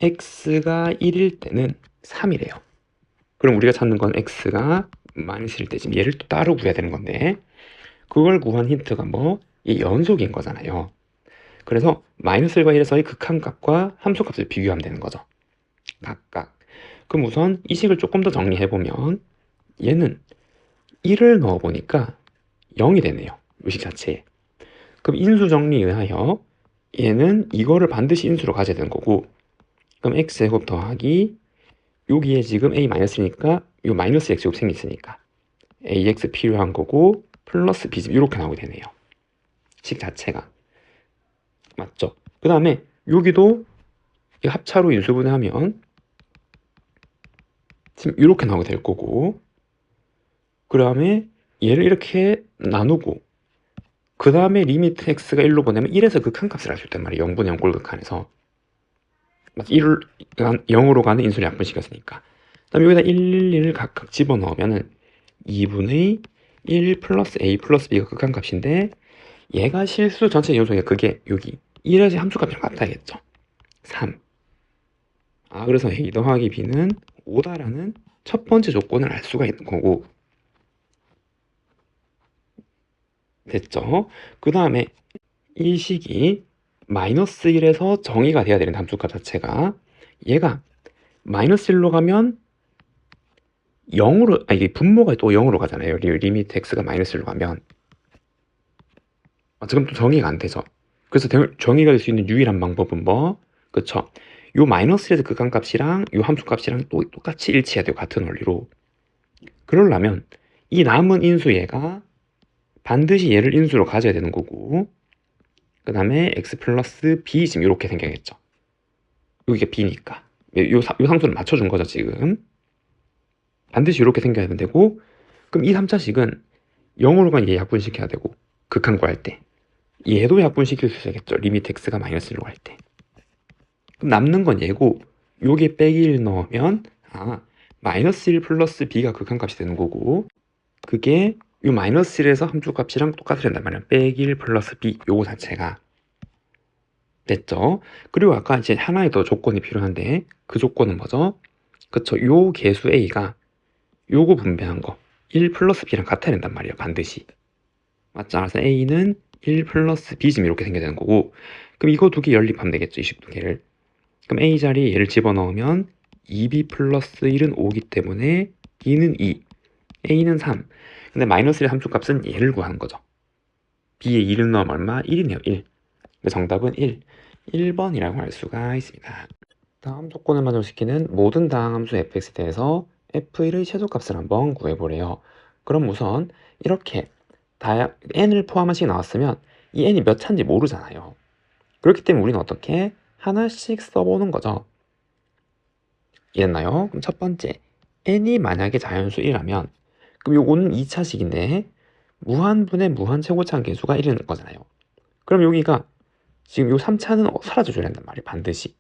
x가 1일 때는 3이래요. 그럼 우리가 찾는 건 x가 마이너스 1일 때, 지금 얘를 또 따로 구해야 되는 건데, 그걸 구한 힌트가 뭐? 이 연속인 거잖아요. 그래서 마이너스 1과 1에서의 극한값과 함수값을 비교하면 되는 거죠. 각각. 그럼 우선 이 식을 조금 더 정리해보면 얘는 1을 넣어보니까 0이 되네요. 이 식 자체에. 그럼 인수 정리에 의하여 얘는 이거를 반드시 인수로 가져야 되는 거고, 그럼 x제곱 더하기 여기에 지금 a-1이니까 이 마이너스 x제곱 생겼으니까 ax 필요한 거고 플러스 b, 이렇게 나오게 되네요. 식 자체가. 맞죠? 그 다음에 여기도 이 합차로 인수분해하면 지금 이렇게 나오게 될 거고, 그 다음에 얘를 이렇게 나누고, 그 다음에 리미트 x가 1로 보내면 1에서 극한값을 알 수 있단 말이에요. 0분의 0 꼴극한에서 0으로 가는 인수를 약분시켰으니까. 그 다음에 여기다 1, 1을 각각 집어넣으면은 2분의 1 플러스 a 플러스 b가 극한값인데, 얘가 실수 전체 연속에 그게 여기 1에서 함수값이랑 같아야겠죠. 3. 그래서 a 더하기 b는 5다라는 첫 번째 조건을 알 수가 있는 거고, 됐죠? 그 다음에 이 식이 마이너스 1에서 정의가 돼야 되는 함수값 자체가, 얘가 마이너스 1로 가면 0으로, 이게 분모가 또 0으로 가잖아요. 리미트 x가 마이너스 1로 가면. 지금 또 정의가 안 되죠. 그래서 정의가 될 수 있는 유일한 방법은 뭐? 그쵸? 요 마이너스 1에서 극한값이랑 요 함수값이랑 또 똑같이 일치해야 돼요. 같은 원리로. 그러려면 이 남은 인수 얘가 반드시 얘를 인수로 가져야 되는 거고, 그 다음에 x 플러스 b, 지금 이렇게 생겨야겠죠. 여기가 b니까 요 상수를 맞춰준 거죠. 지금 반드시 이렇게 생겨야 되고, 그럼 이 3차식은 0으로 간 얘 약분시켜야 되고, 극한 구할 때 얘도 약분시킬 수 있겠죠. 리미트 x가 마이너스 1로 갈 때. 그럼 남는 건 얘고, 요게 빼기 1 넣으면 마이너스 1 플러스 b가 극한값이 되는 거고, 그게 요 마이너스 1에서 함수값이랑 똑같이 된단 말이야. 빼기 1 플러스 b, 요거 자체가. 됐죠? 그리고 아까 이제 하나의 더 조건이 필요한데, 그 조건은 뭐죠? 그쵸? 요 개수 a가 요거 분배한 거 1 플러스 b랑 같아야 된단 말이에요. 반드시. 맞죠? 그래서 a는 1 플러스 b 지금 이렇게 생겨야 되는 거고, 그럼 이거 두 개 연립하면 되겠죠. 이 식 두 개를. 그럼 a 자리에 얘를 집어넣으면 2b 플러스 1은 5기 때문에 b는 2, a는 3. 근데 마이너스 1 함수값은 얘를 구하는 거죠. b에 1을 넣으면 얼마? 1이네요. 1. 정답은 1. 1번이라고 할 수가 있습니다. 다음 조건을 만족시키는 모든 다항함수 fx에 대해서 f1의 최소값을 한번 구해보래요. 그럼 우선 이렇게 n을 포함한 식이 나왔으면 이 n이 몇 차인지 모르잖아요. 그렇기 때문에 우리는 어떻게 하나씩 써보는 거죠. 이랬나요? 그럼 첫 번째, n이 만약에 자연수 1이라면 그럼 요거는 2차식인데 무한분의 무한최고차항 계수가 1인 거잖아요. 그럼 여기가 지금 요 3차는 사라져줘야 된단 말이에요. 반드시.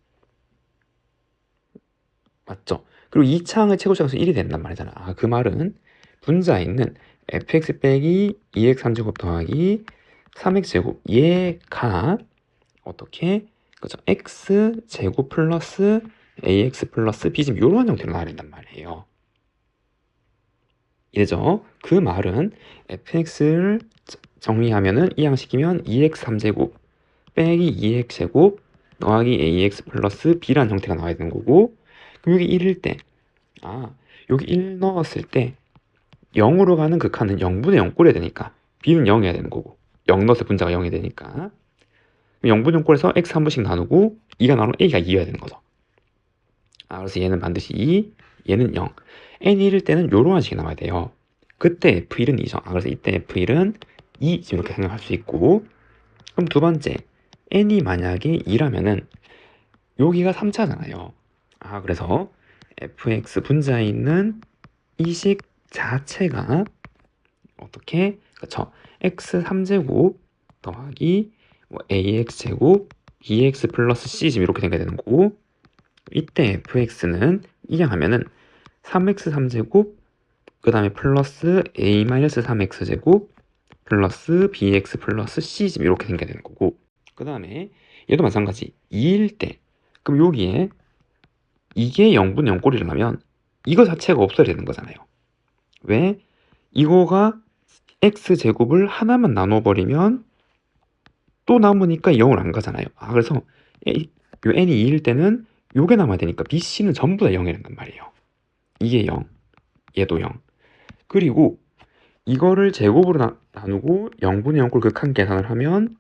맞죠? 그리고 2차항의 최고차항수 1이 된단 말이잖아. 아, 그 말은 분자에 있는 fx 빼기 2x 3제곱 더하기 3x 제곱 얘가 어떻게? 그죠? x 제곱 플러스 ax 플러스 b 지금 이런 형태로 나와야 된단 말이에요. 이래죠? 그 말은 fx를 정리하면은 이항시키면 2x 3제곱 빼기 2x 제곱 더하기 ax 플러스 b라는 형태가 나와야 되는 거고, 그럼 여기 1일 때, 여기 1 넣었을 때 0으로 가는 극한은 0분의 0 꼴해야 되니까 b는 0이어야 되는 거고, 0 넣었을 때 분자가 0이 되니까 0분의 0 꼴에서 x 한 번씩 나누고 2가 나누면 a가 2여야 되는 거죠. 그래서 얘는 반드시 2, 얘는 0. n이 1일 때는 요런 식이 나와야 돼요. 그때 f1은 2죠. 그래서 이때 f1은 2 이렇게 생각할 수 있고, 그럼 두 번째, n이 만약에 2라면은 여기가 3차잖아요. 그래서 fx 분자에 있는 이 식 자체가 어떻게? 그쵸? x 3제곱 더하기 ax 제곱 bx 플러스 c 지금 이렇게 생겨야 되는 거고, 이때 fx는 이항하면은 3x 3제곱 그 다음에 플러스 a 마이너스 3x 제곱 플러스 bx 플러스 c 지금 이렇게 생겨야 되는 거고, 그 다음에 얘도 마찬가지 2일 때 그럼 여기에 이게 0분의 0 꼴이라면 이거 자체가 없어야 되는 거잖아요. 왜? 이거가 x제곱을 하나만 나눠버리면 또 남으니까 0을 안 가잖아요. 그래서 요 n이 2일 때는 요게 남아야 되니까 bc는 전부 다 0이란 말이에요. 이게 0, 얘도 0. 그리고 이거를 제곱으로 나누고 0분의 0꼴 극한 계산을 하면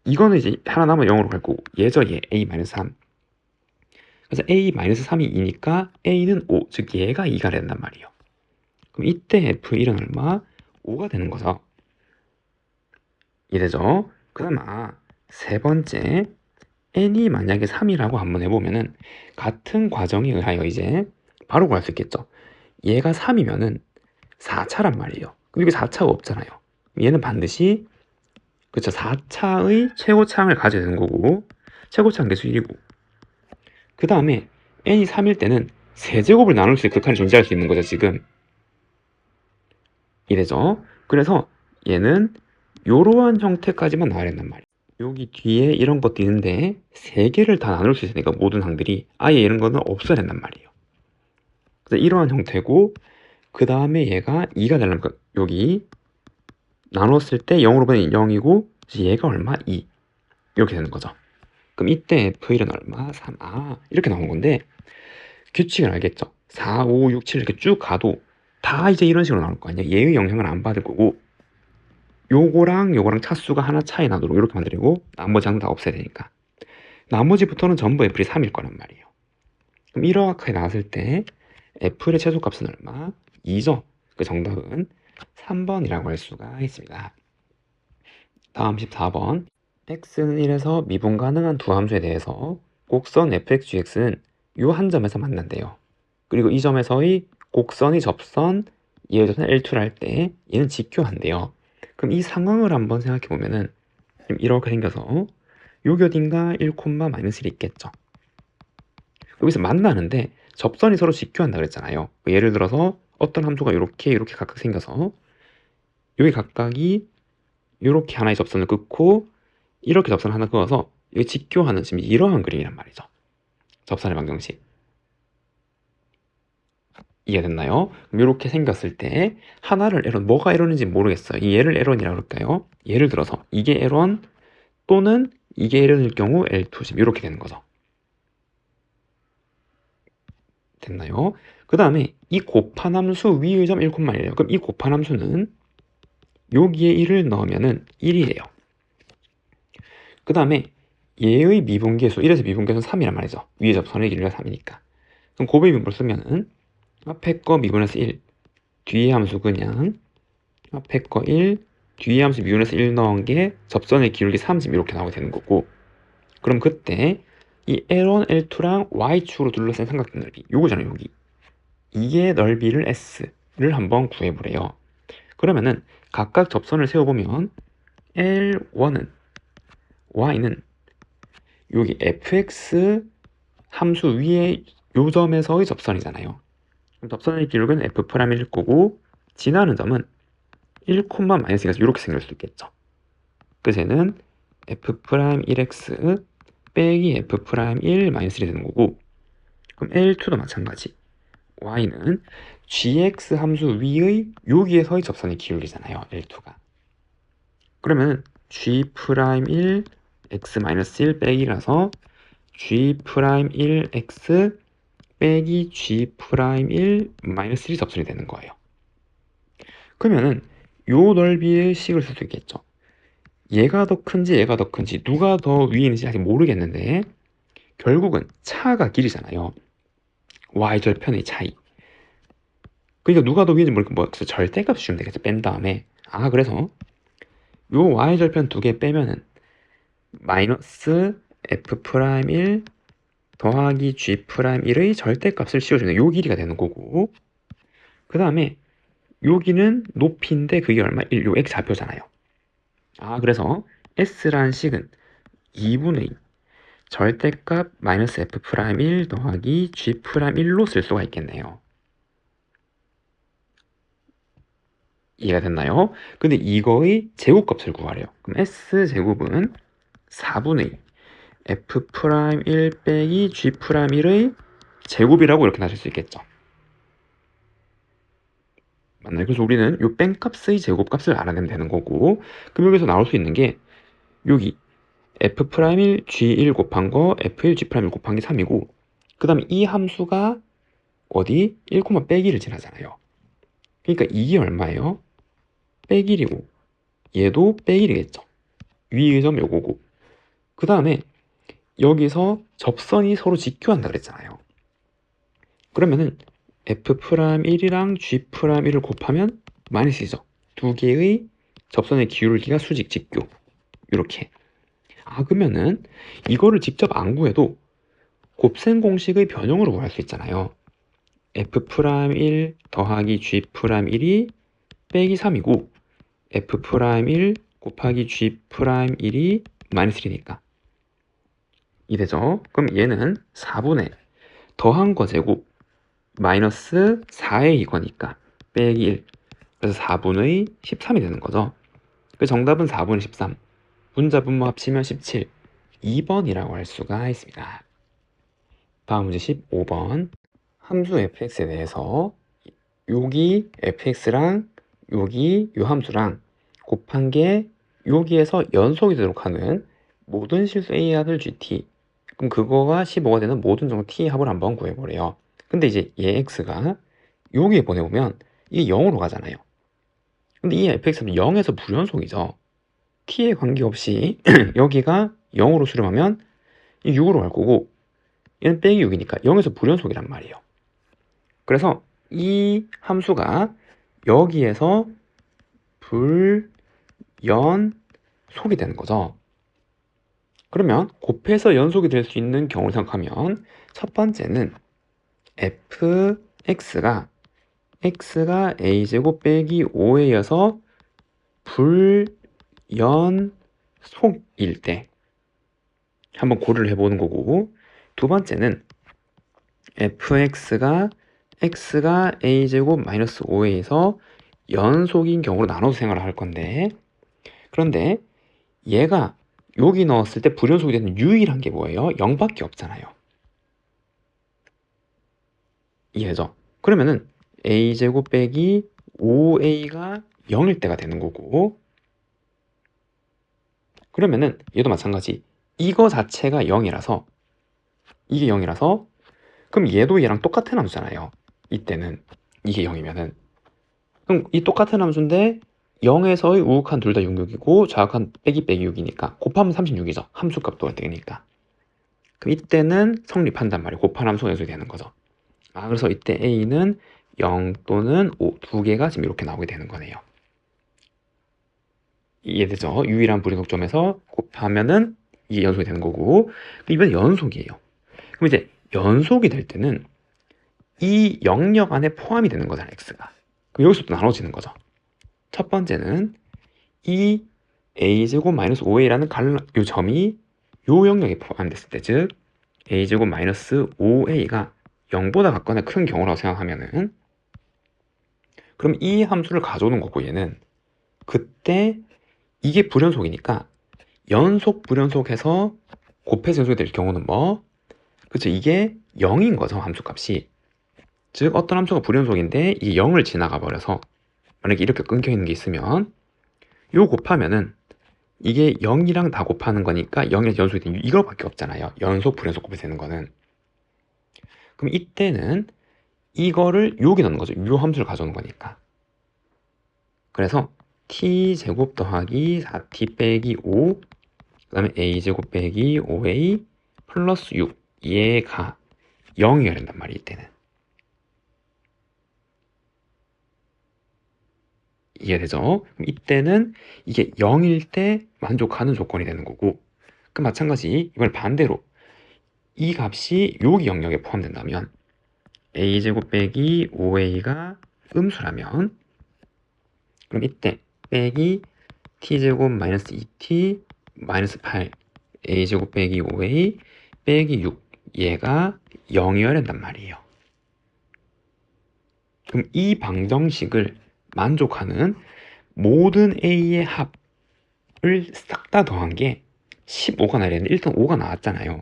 이거는 이제 하나 남으면 0으로 갈 거고, 얘죠, 얘 a-3. 그래서 a-3이 2니까 a는 5, 즉 얘가 2가 된단 말이에요. 그럼 이때 f1은 얼마? 5가 되는 거죠. 이래죠. 그 다음 세 번째, n이 만약에 3이라고 한번 해보면은 같은 과정에 의하여 이제 바로 구할 수 있겠죠. 얘가 3이면은 4차란 말이에요. 근데 여기 4차가 없잖아요. 얘는 반드시 그쵸, 4차의 최고차항을 가져야 되는 거고, 최고차항 계수 1이고, 그 다음에 n이 3일 때는 세제곱을 나눌 수 있는 극한이 존재할 수 있는 거죠, 지금. 이래죠. 그래서 얘는 요러한 형태까지만 나와야 된단 말이에요. 여기 뒤에 이런 것도 있는데 3개를 다 나눌 수 있으니까 모든 항들이 아예 이런 거는 없어야 된단 말이에요. 그래서 이러한 형태고, 그 다음에 얘가 2가 되려면 여기 나눴을 때 0으로 보면 0이고 얘가 얼마? 2 이렇게 되는 거죠. 그럼 이때 F1은 얼마? 3. 이렇게 나온 건데 규칙을 알겠죠? 4, 5, 6, 7 이렇게 쭉 가도 다 이제 이런 식으로 나올 거 아니야. 얘의 영향을 안 받을 거고, 요거랑 요거랑 차수가 하나 차이 나도록 이렇게 만들고 나머지 항 다 없애야 되니까 나머지부터는 전부 F1이 3일 거란 말이에요. 그럼 이렇게 나왔을 때 F1의 최소값은 얼마? 2죠. 그 정답은 3번이라고 할 수가 있습니다. 다음 14번, x는 1에서 미분 가능한 두 함수에 대해서 곡선 fx,gx는 요 한 점에서 만난대요. 그리고 이 점에서의 곡선의 접선 예를 들어서 L2를 할 때 얘는 직교한대요. 그럼 이 상황을 한번 생각해 보면은 이렇게 생겨서 여기 어딘가 1,-1이 있겠죠. 여기서 만나는데 접선이 서로 직교한다 그랬잖아요. 예를 들어서 어떤 함수가 이렇게 각각 생겨서 여기 각각이 이렇게 하나의 접선을 끊고 이렇게 접선을 하나 그어서 여기 직교하는 지금 이러한 그림이란 말이죠. 접선의 방정식. 이해됐나요? 그럼 이렇게 생겼을 때 하나를 L1, 뭐가 L1인지 모르겠어요. 이 얘를 L1이라고 할까요? 예를 들어서 이게 L1 또는 이게 L1일 경우 L2심 이렇게 되는 거죠. 됐나요? 그 다음에 이 곱한 함수 위의 점 1,1이에요. 그럼 이 곱한 함수는 여기에 1을 넣으면은 1이래요. 그 다음에 얘의 미분계수, 1에서 미분계수는 3이란 말이죠. 위의 접선의 길이가 3이니까. 그럼 곱의 미분을 쓰면은 앞에 거 미분해서 1, 뒤의 함수 그냥 앞에 거 1, 뒤의 함수 미분해서 1 넣은 게 접선의 기울기 30 이렇게 나오게 되는 거고, 그럼 그때 이 L1, L2랑 Y축으로 둘러싼 삼각형 넓이 요거잖아요. 여기 이게 넓이를 S를 한번 구해보래요. 그러면은 각각 접선을 세워보면 L1은 Y는 여기 fx 함수 위에 요 점에서의 접선이잖아요. 그럼 접선의 기울기는 F'일 거고 지나는 점은 1, 마이너스가 이렇게 생길 수 있겠죠. 그래서 얘는 F'1x 빼기 F'1 마이너스 1이 되는 거고, 그럼 L2도 마찬가지. Y는 gx 함수 위의 여기에서의 접선의 기울기잖아요. L2가. 그러면 g'1 x-1 빼기라서 g'1x 빼기 g'1 마이너스 1이 접선이 되는 거예요. 그러면은 요 넓이의 식을 쓸 수 있겠죠. 얘가 더 큰지 얘가 더 큰지 누가 더 위에 있는지 아직 모르겠는데 결국은 차가 길이잖아요. y절편의 차이. 그러니까 누가 더 위인지 모르니까 뭐 절대값 주면 되겠죠. 뺀 다음에 그래서 요 y절편 두 개 빼면은 마이너스 f'1 더하기 g'1의 절대값을 씌워주는 요 길이가 되는 거고, 그 다음에 여기는 높이인데 그게 얼마? 1, 요 x 좌표잖아요. 그래서 s라는 식은 2분의 절대값 마이너스 f'1 더하기 g'1로 쓸 수가 있겠네요. 이해가 됐나요? 근데 이거의 제곱값을 구하래요. 그럼 s제곱은 4분의 f'1 빼기 g'1의 제곱이라고 이렇게 나실 수 있겠죠. 맞나요? 그래서 우리는 요 뺀값의 제곱값을 알아내면 되는 거고, 그럼 여기서 나올 수 있는 게 여기 f'1 g1 곱한 거 f1 g'1 곱한 게 3이고, 그 다음에 이 함수가 어디? 1, 빼기를 지나잖아요. 그러니까 이게 얼마예요? 빼기이고 얘도 빼기겠죠. 위의 점 요거고, 그 다음에 여기서 접선이 서로 직교한다 그랬잖아요. 그러면은 f'1이랑 g'1을 곱하면 마이너스죠. 두 개의 접선의 기울기가 수직 직교 이렇게. 그러면은 이거를 직접 안 구해도 곱셈 공식의 변형으로 구할 수 있잖아요. f'1 더하기 g'1이 빼기 3이고 f'1 곱하기 g'1이 마이너스 1이니까 이되죠. 그럼 얘는 4분의 더한 거 제곱 마이너스 4의 이거니까 빼기 1, 그래서 4분의 13이 되는 거죠. 그 정답은 4분의 13, 분자 분모 합치면 17, 2번이라고 할 수가 있습니다. 다음 문제 15번. 함수 fx에 대해서 여기 fx랑 여기 요 함수랑 곱한 게 여기에서 연속이 되도록 하는 모든 실수 a의 합을 gt, 그럼 그거가 15가 되는 모든 정도 t의 합을 한번 구해보래요. 근데 이제 얘 x가 여기에 보내보면 이게 0으로 가잖아요. 근데 이 fx는 0에서 불연속이죠. t에 관계없이 여기가 0으로 수렴하면 이 6으로 갈 거고, 얘는 빼기 6이니까 0에서 불연속이란 말이에요. 그래서 이 함수가 여기에서 불연속이 되는 거죠. 그러면 곱해서 연속이 될 수 있는 경우를 생각하면 첫 번째는 fx가 a제곱 빼기 5에 이어서 불연속일 때 한번 고려를 해보는 거고, 두 번째는 fx가 a제곱 마이너스 5에서 연속인 경우로 나눠서 생각을 할 건데, 그런데 얘가 여기 넣었을 때 불연속이 되는 유일한 게 뭐예요? 0밖에 없잖아요. 이해죠? 그러면은 a제곱 빼기 5a가 0일 때가 되는 거고, 그러면은 얘도 마찬가지. 이거 자체가 0이라서, 이게 0이라서 그럼 얘도 얘랑 똑같은 함수잖아요. 이때는 이게 0이면은 그럼 이 똑같은 함수인데 0에서의 우극한 둘 다 66이고 좌극한 빼기 6이니까 곱하면 36이죠. 함수값도 되니까. 그럼 이때는 성립한단 말이에요. 곱한 함수가 연속이 되는 거죠. 그래서 이때 a는 0 또는 5 두 개가 지금 이렇게 나오게 되는 거네요. 이해되죠? 유일한 불연속점에서 곱하면은 이게 연속이 되는 거고, 이번엔 연속이에요. 그럼 이제 연속이 될 때는 이 영역 안에 포함이 되는 거잖아, x가. 그럼 여기서 또 나눠지는 거죠. 첫 번째는 이 a제곱 마이너스 5a라는 요 점이 요 영역에 포함됐을 때, 즉 a제곱 마이너스 5a가 0보다 같거나 큰 경우라고 생각하면은, 그럼 이 함수를 가져오는 거고, 얘는 그때 이게 불연속이니까 연속 불연속해서 곱해서 연속이 될 경우는 뭐? 그쵸, 이게 0인 거죠, 함수값이. 즉 어떤 함수가 불연속인데 이게 0을 지나가 버려서, 만약에 이렇게 끊겨 있는 게 있으면 요 곱하면은 이게 0이랑 다 곱하는 거니까 0에서 연속이 되는 이거밖에 없잖아요. 연속 불연속 곱해서 되는 거는. 그럼 이때는 이거를 여기 넣는 거죠. 요 함수를 가져오는 거니까. 그래서 t제곱 더하기 4t 빼기 5, 그 다음에 a제곱 빼기 5a 플러스 6, 얘가 0이어야 된단 말이에요. 이때는. 이해되죠? 그럼 이때는 이게 0일 때 만족하는 조건이 되는 거고, 그 마찬가지 이걸 반대로 이 값이 여기 영역에 포함된다면 a제곱 빼기 5a가 음수라면, 그럼 이때 빼기 t제곱 마이너스 2t 마이너스 8 a제곱 빼기 5a 빼기 6 얘가 0이어야 된단 말이에요. 그럼 이 방정식을 만족하는 모든 a의 합을 싹 다 더한 게 15가 나야 되는데 일단 5가 나왔잖아요.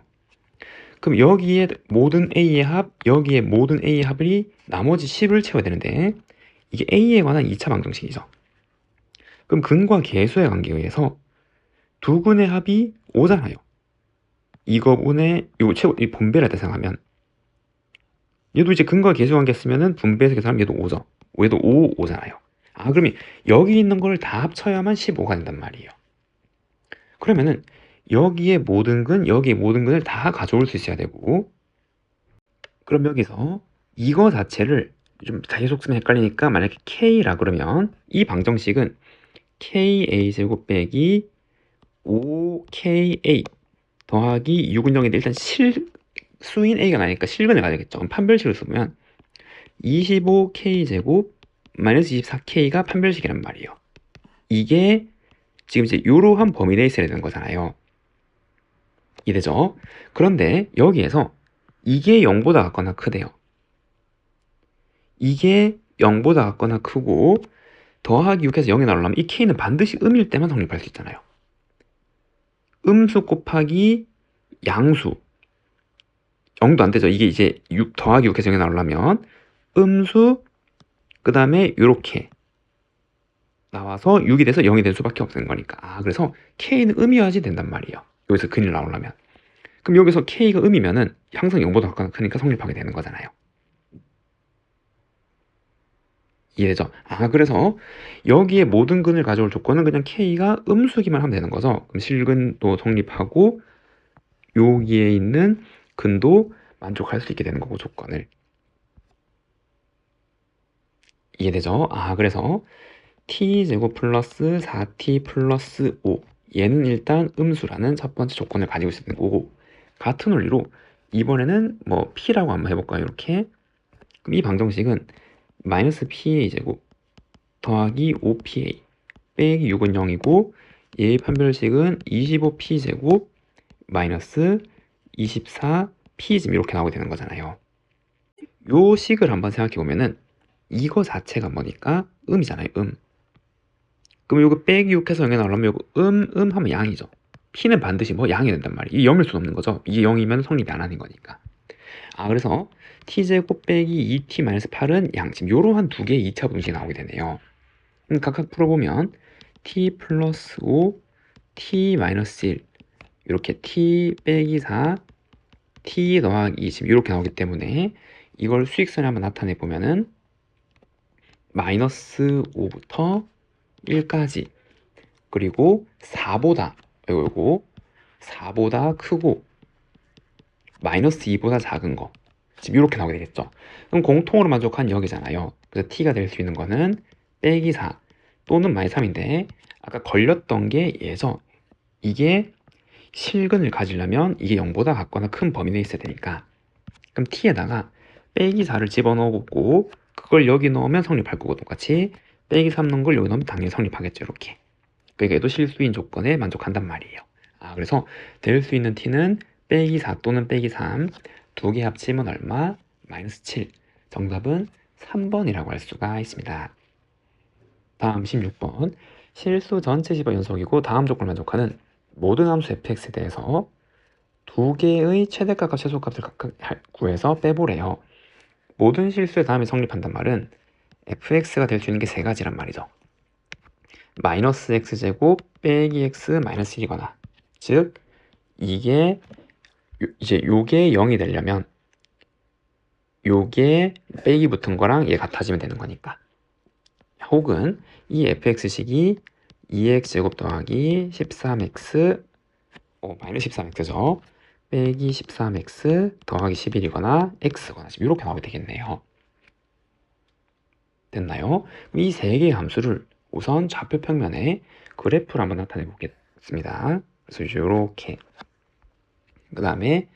그럼 여기에 모든 a의 합, 여기에 모든 a의 합이 나머지 10을 채워야 되는데 이게 a에 관한 2차 방정식이죠. 그럼 근과 계수의 관계에 의해서 두 근의 합이 5잖아요. 이거분의 이 분배를 했다 생각하면 얘도 이제 근과 계수 관계 쓰면은 분배해서 계산하면 얘도 5죠. 얘도 5잖아요. 그러면 여기 있는 걸 다 합쳐야만 15가 된단 말이에요. 그러면은 여기에 모든 근, 여기에 모든 근을 다 가져올 수 있어야 되고, 그럼 여기서 이거 자체를 좀 계속 쓰면 헷갈리니까 만약에 k라 그러면 이 방정식은 ka제곱 빼기 5ka 더하기 6은 0인데 일단 실수인 a가 나니까 실근을 가야겠죠. 그럼 판별식을 쓰면 25k제곱 마이너스 24k가 판별식이란 말이에요. 이게 지금 이제 이러한 범위 내에 있어야 되는 거잖아요. 이해되죠? 그런데 여기에서 이게 0보다 같거나 크대요. 이게 0보다 같거나 크고 더하기 6해서 0이 나오려면 이 k는 반드시 음일 때만 성립할 수 있잖아요. 음수 곱하기 양수 0도 안 되죠. 이게 이제 6 더하기 6해서 0이 나오려면 음수 그 다음에 요렇게 나와서 6이 돼서 0이 될 수밖에 없는 거니까. 그래서 k는 음이어야지 된단 말이에요. 여기서 근이 나오려면. 그럼 여기서 k가 음이면은 항상 0보다 같거나 크니까 성립하게 되는 거잖아요. 이해되죠? 그래서 여기에 모든 근을 가져올 조건은 그냥 k가 음수기만 하면 되는 거죠. 그럼 실근도 성립하고 여기에 있는 근도 만족할 수 있게 되는 거고, 조건을. 이해되죠? 그래서 t제곱 플러스 4t 플러스 5 얘는 일단 음수라는 첫 번째 조건을 가지고 있는 거고, 같은 원리로 이번에는 뭐 p라고 한번 해볼까요? 이렇게. 그럼 이 방정식은 마이너스 pa 제곱 더하기 5pa 빼기 6은 0이고 얘의 판별식은 25p 제곱 마이너스 24p 지금 이렇게 나오게 되는 거잖아요. 요 식을 한번 생각해 보면은 이거 자체가 뭐니까 음이잖아요. 그럼 요거 빼기 6해서 0이 나오려면 요거 하면 양이죠. p는 반드시 뭐 양이 된단 말이에요. 이게 0일 수는 없는 거죠. 이게 0이면 성립이 안 하는 거니까. 그래서 t제곱 빼기 2t-8은 양. 지금 요러한 두 개의 2차 분식이 나오게 되네요. 각각 풀어보면 t 플러스 5, t 마이너스 1 이렇게 t 빼기 4, t 더하기 20 이렇게 나오기 때문에 이걸 수직선에 한번 나타내 보면은 마이너스 5부터 1까지 그리고 4보다 요거 4보다 크고 마이너스 2보다 작은 거 지금 이렇게 나오게 되겠죠. 그럼 공통으로 만족한 여기잖아요. 그래서 t가 될 수 있는 거는 빼기 4 또는 마이너스 3인데 아까 걸렸던 게 얘죠. 이게 실근을 가지려면 이게 0보다 같거나 큰 범위 내에 있어야 되니까 그럼 t에다가 빼기 4를 집어넣고 그걸 여기 넣으면 성립할 거고 똑같이 빼기 3 넣은 걸 여기 넣으면 당연히 성립하겠죠. 이렇게. 그러니까 얘도 실수인 조건에 만족한단 말이에요. 그래서 될 수 있는 t는 빼기 4 또는 빼기 3 두 개 합치면 얼마? 마이너스 7. 정답은 3번이라고 할 수가 있습니다. 다음 16번. 실수 전체 집합 연속이고 다음 조건을 만족하는 모든 함수 fx에 대해서 두 개의 최대값과 최소값을 각각 구해서 빼보래요. 모든 실수의 다음에 성립한단 말은 fx가 될 수 있는 게 세 가지란 말이죠. 마이너스 x제곱 빼기 x 마이너스 1이거나 즉 이게 이제 요게 0이 되려면 요게 빼기 붙은 거랑 얘 같아지면 되는 거니까 혹은 이 fx식이 2x제곱 더하기 13x 마이너스 13x죠 빼기 13x 더하기 11이거나 x거나 지금 이렇게 나오게 되겠네요. 됐나요? 이 세 개의 함수를 우선 좌표 평면에 그래프로 한번 나타내 보겠습니다. 그래서 이렇게 그 다음에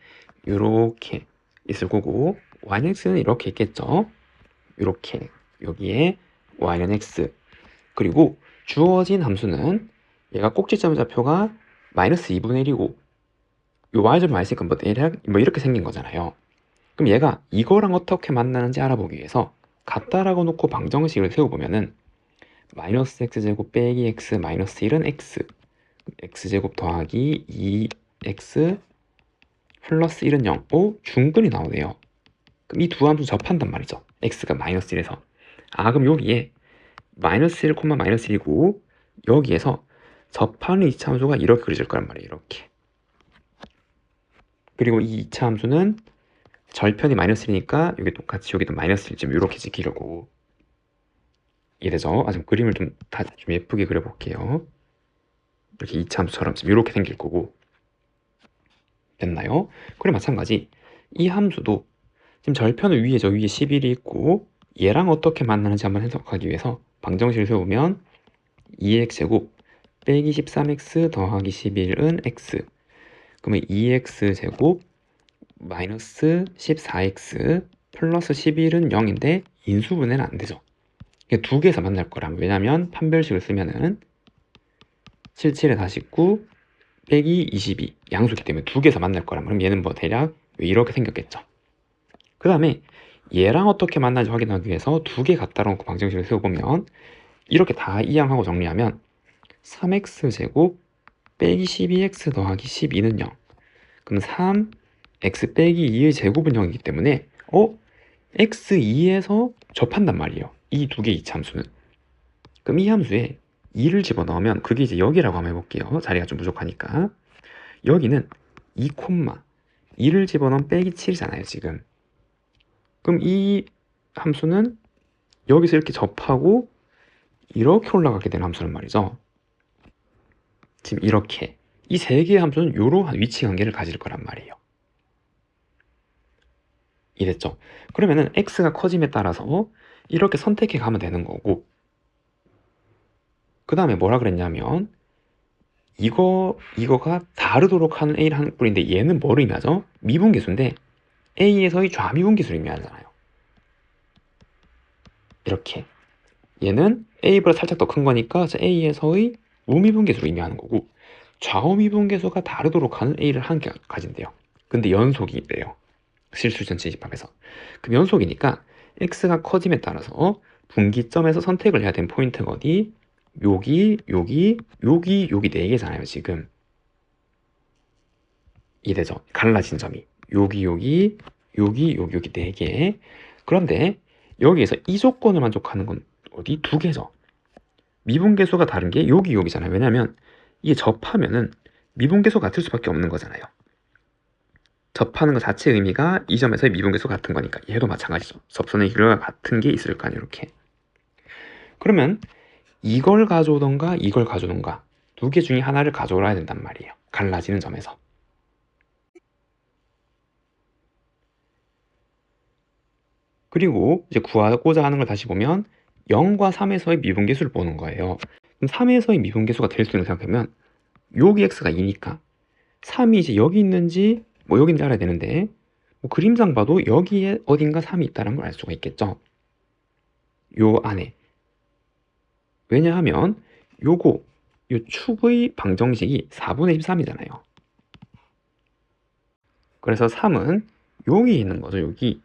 이렇게 있을 거고 y는 x는 이렇게 있겠죠. 이렇게 여기에 y는 x 그리고 주어진 함수는 얘가 꼭지점의 좌표가 마이너스 2분의 1이고 요 y점이 있으니까 뭐 이렇게 생긴 거잖아요. 그럼 얘가 이거랑 어떻게 만나는지 알아보기 위해서 같다라고 놓고 방정식을 세워보면은 마이너스 x제곱 빼기 x 마이너스 1은 x x제곱 더하기 2x 플러스 1은 0 중근이 나오네요. 그럼 이 두 함수 접한단 말이죠. x가 마이너스 1에서 그럼 여기에 마이너스 1, 마이너스 1이고 여기에서 접하는 2차 함수가 이렇게 그려질 거란 말이에요. 이렇게. 그리고 이 2차 함수는 절편이 마이너스 1이니까 여기 똑같이 여기도 마이너스 1점 이렇게 지키려고 이래죠. 지금 그림을 좀 예쁘게 그려볼게요. 이렇게 2차 함수처럼 지금 이렇게 생길 거고 됐나요? 그리고 마찬가지 이 함수도 지금 절편은 위에 11이 있고 얘랑 어떻게 만나는지 한번 해석하기 위해서 방정식을 세우면 2x제곱 빼기 13x 더하기 11은 x 그러면 2x제곱 마이너스 14x 플러스 11은 0인데 인수분해는 안 되죠. 두 개에서 만날 거라면 왜냐면 판별식을 쓰면은 77에 49 빼기 22 양수기 때문에 두 개에서 만날 거라면 그럼 얘는 뭐 대략 이렇게 생겼겠죠. 그 다음에 얘랑 어떻게 만나는지 확인하기 위해서 두 개 갖다 놓고 방정식을 세워보면 이렇게 다 이항하고 정리하면 3x제곱 빼기 12x 더하기 12는 0 그럼 3x 빼기 2의 제곱은 0이기 때문에 x2에서 접한단 말이에요. 이 두 개의 이차함수는. 그럼 이 함수에 2를 집어넣으면 그게 이제 여기라고 한번 해볼게요. 자리가 좀 부족하니까 여기는 2, 2를 집어넣으면 빼기 7이잖아요 지금. 그럼 이 함수는 여기서 이렇게 접하고 이렇게 올라가게 되는 함수란 말이죠. 지금 이렇게 이 세 개의 함수는 이러한 위치 관계를 가질 거란 말이에요. 이랬죠. 그러면은 x가 커짐에 따라서 이렇게 선택해 가면 되는 거고 그 다음에 뭐라 그랬냐면 이거가 다르도록 하는 A를 하는 뿔인데 얘는 뭐를 의미하죠? 미분계수인데 A에서의 좌미분계수를 의미하잖아요. 이렇게 얘는 A보다 살짝 더 큰 거니까 A에서의 우미분계수를 의미하는 거고 좌우미분계수가 다르도록 하는 A를 한 개 가진대요. 근데 연속이래요. 실수 전체 집합에서. 그럼 연속이니까 X가 커짐에 따라서 분기점에서 선택을 해야 되는 포인트가 어디? 여기 네 개잖아요 지금. 이래죠. 갈라진 점이 여기 여기 4개. 그런데 여기에서 이 조건을 만족하는 건 어디? 2개죠. 미분계수가 다른 게 여기잖아요. 왜냐면 이게 접하면은 미분계수 같을 수밖에 없는 거잖아요. 접하는 것 자체의 의미가 이 점에서의 미분계수 같은 거니까 얘도 마찬가지죠. 접선의 길이가 같은 게 있을 거 아니에요. 이렇게. 그러면 이걸 가져오던가 이걸 가져오던가 2개 중에 하나를 가져오라 해야 된단 말이에요. 갈라지는 점에서. 그리고 이제 구하고자 하는 걸 다시 보면 0과 3에서의 미분계수를 보는 거예요. 그럼 3에서의 미분계수가 될 수 있는 걸 생각하면 여기 x가 2니까 3이 이제 여기 있는지 뭐 여기 있는지 알아야 되는데 뭐 그림상 봐도 여기에 어딘가 3이 있다는 걸 알 수가 있겠죠. 요 안에. 왜냐하면 요 축의 방정식이 4분의 13이잖아요. 그래서 3은 여기 있는 거죠. 여기.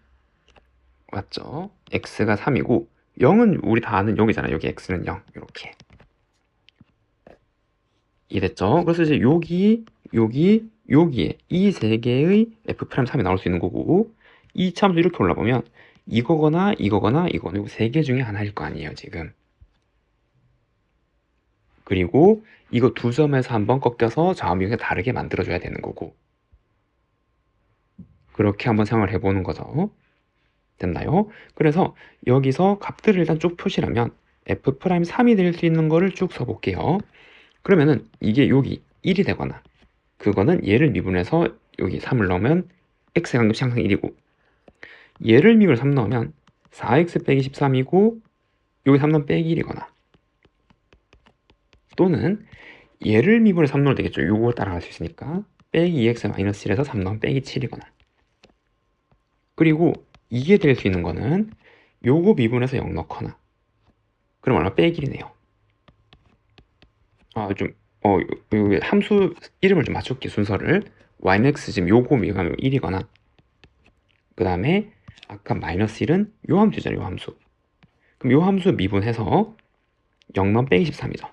맞죠? x가 3이고 0은 우리 다 아는 여기잖아요. 여기 x는 0. 이렇게. 이해됐죠? 그래서 이제 여기에 이 3개의 f'3이 나올 수 있는 거고 이 참수 이렇게 올라보면 이거거나 이 3개 중에 하나일 거 아니에요, 지금. 그리고 이거 2점에서 한번 꺾여서 좌우명이 다르게 만들어줘야 되는 거고 그렇게 한번 생각을 해보는 거죠. 됐나요? 그래서 여기서 값들을 일단 쭉 표시하면 f'3이 될 수 있는 거를 쭉 써볼게요. 그러면은 이게 여기 1이 되거나 그거는 얘를 미분해서 여기 3을 넣으면 x의 관계식 항상 1이고 얘를 미분해서 3 넣으면 4x 빼기 13이고 여기 3 넣으면 빼기 1이거나 또는 얘를 미분해서 3 넣으면 되겠죠. 요거 따라갈 수 있으니까 빼기 2x 마이너스 1에서 3 넣으면 빼기 7이거나 그리고 이게 될 수 있는 거는 요거 미분해서 0 넣거나 그럼 얼마? 빼기 1이네요. 요 함수 이름을 좀 맞출게 순서를 yx 지금 요거 미분하면 1이거나 그 다음에 아까 마이너스 1은 요 함수잖아요. 요 함수. 그럼 요 함수 미분해서 0만 빼기 13이죠.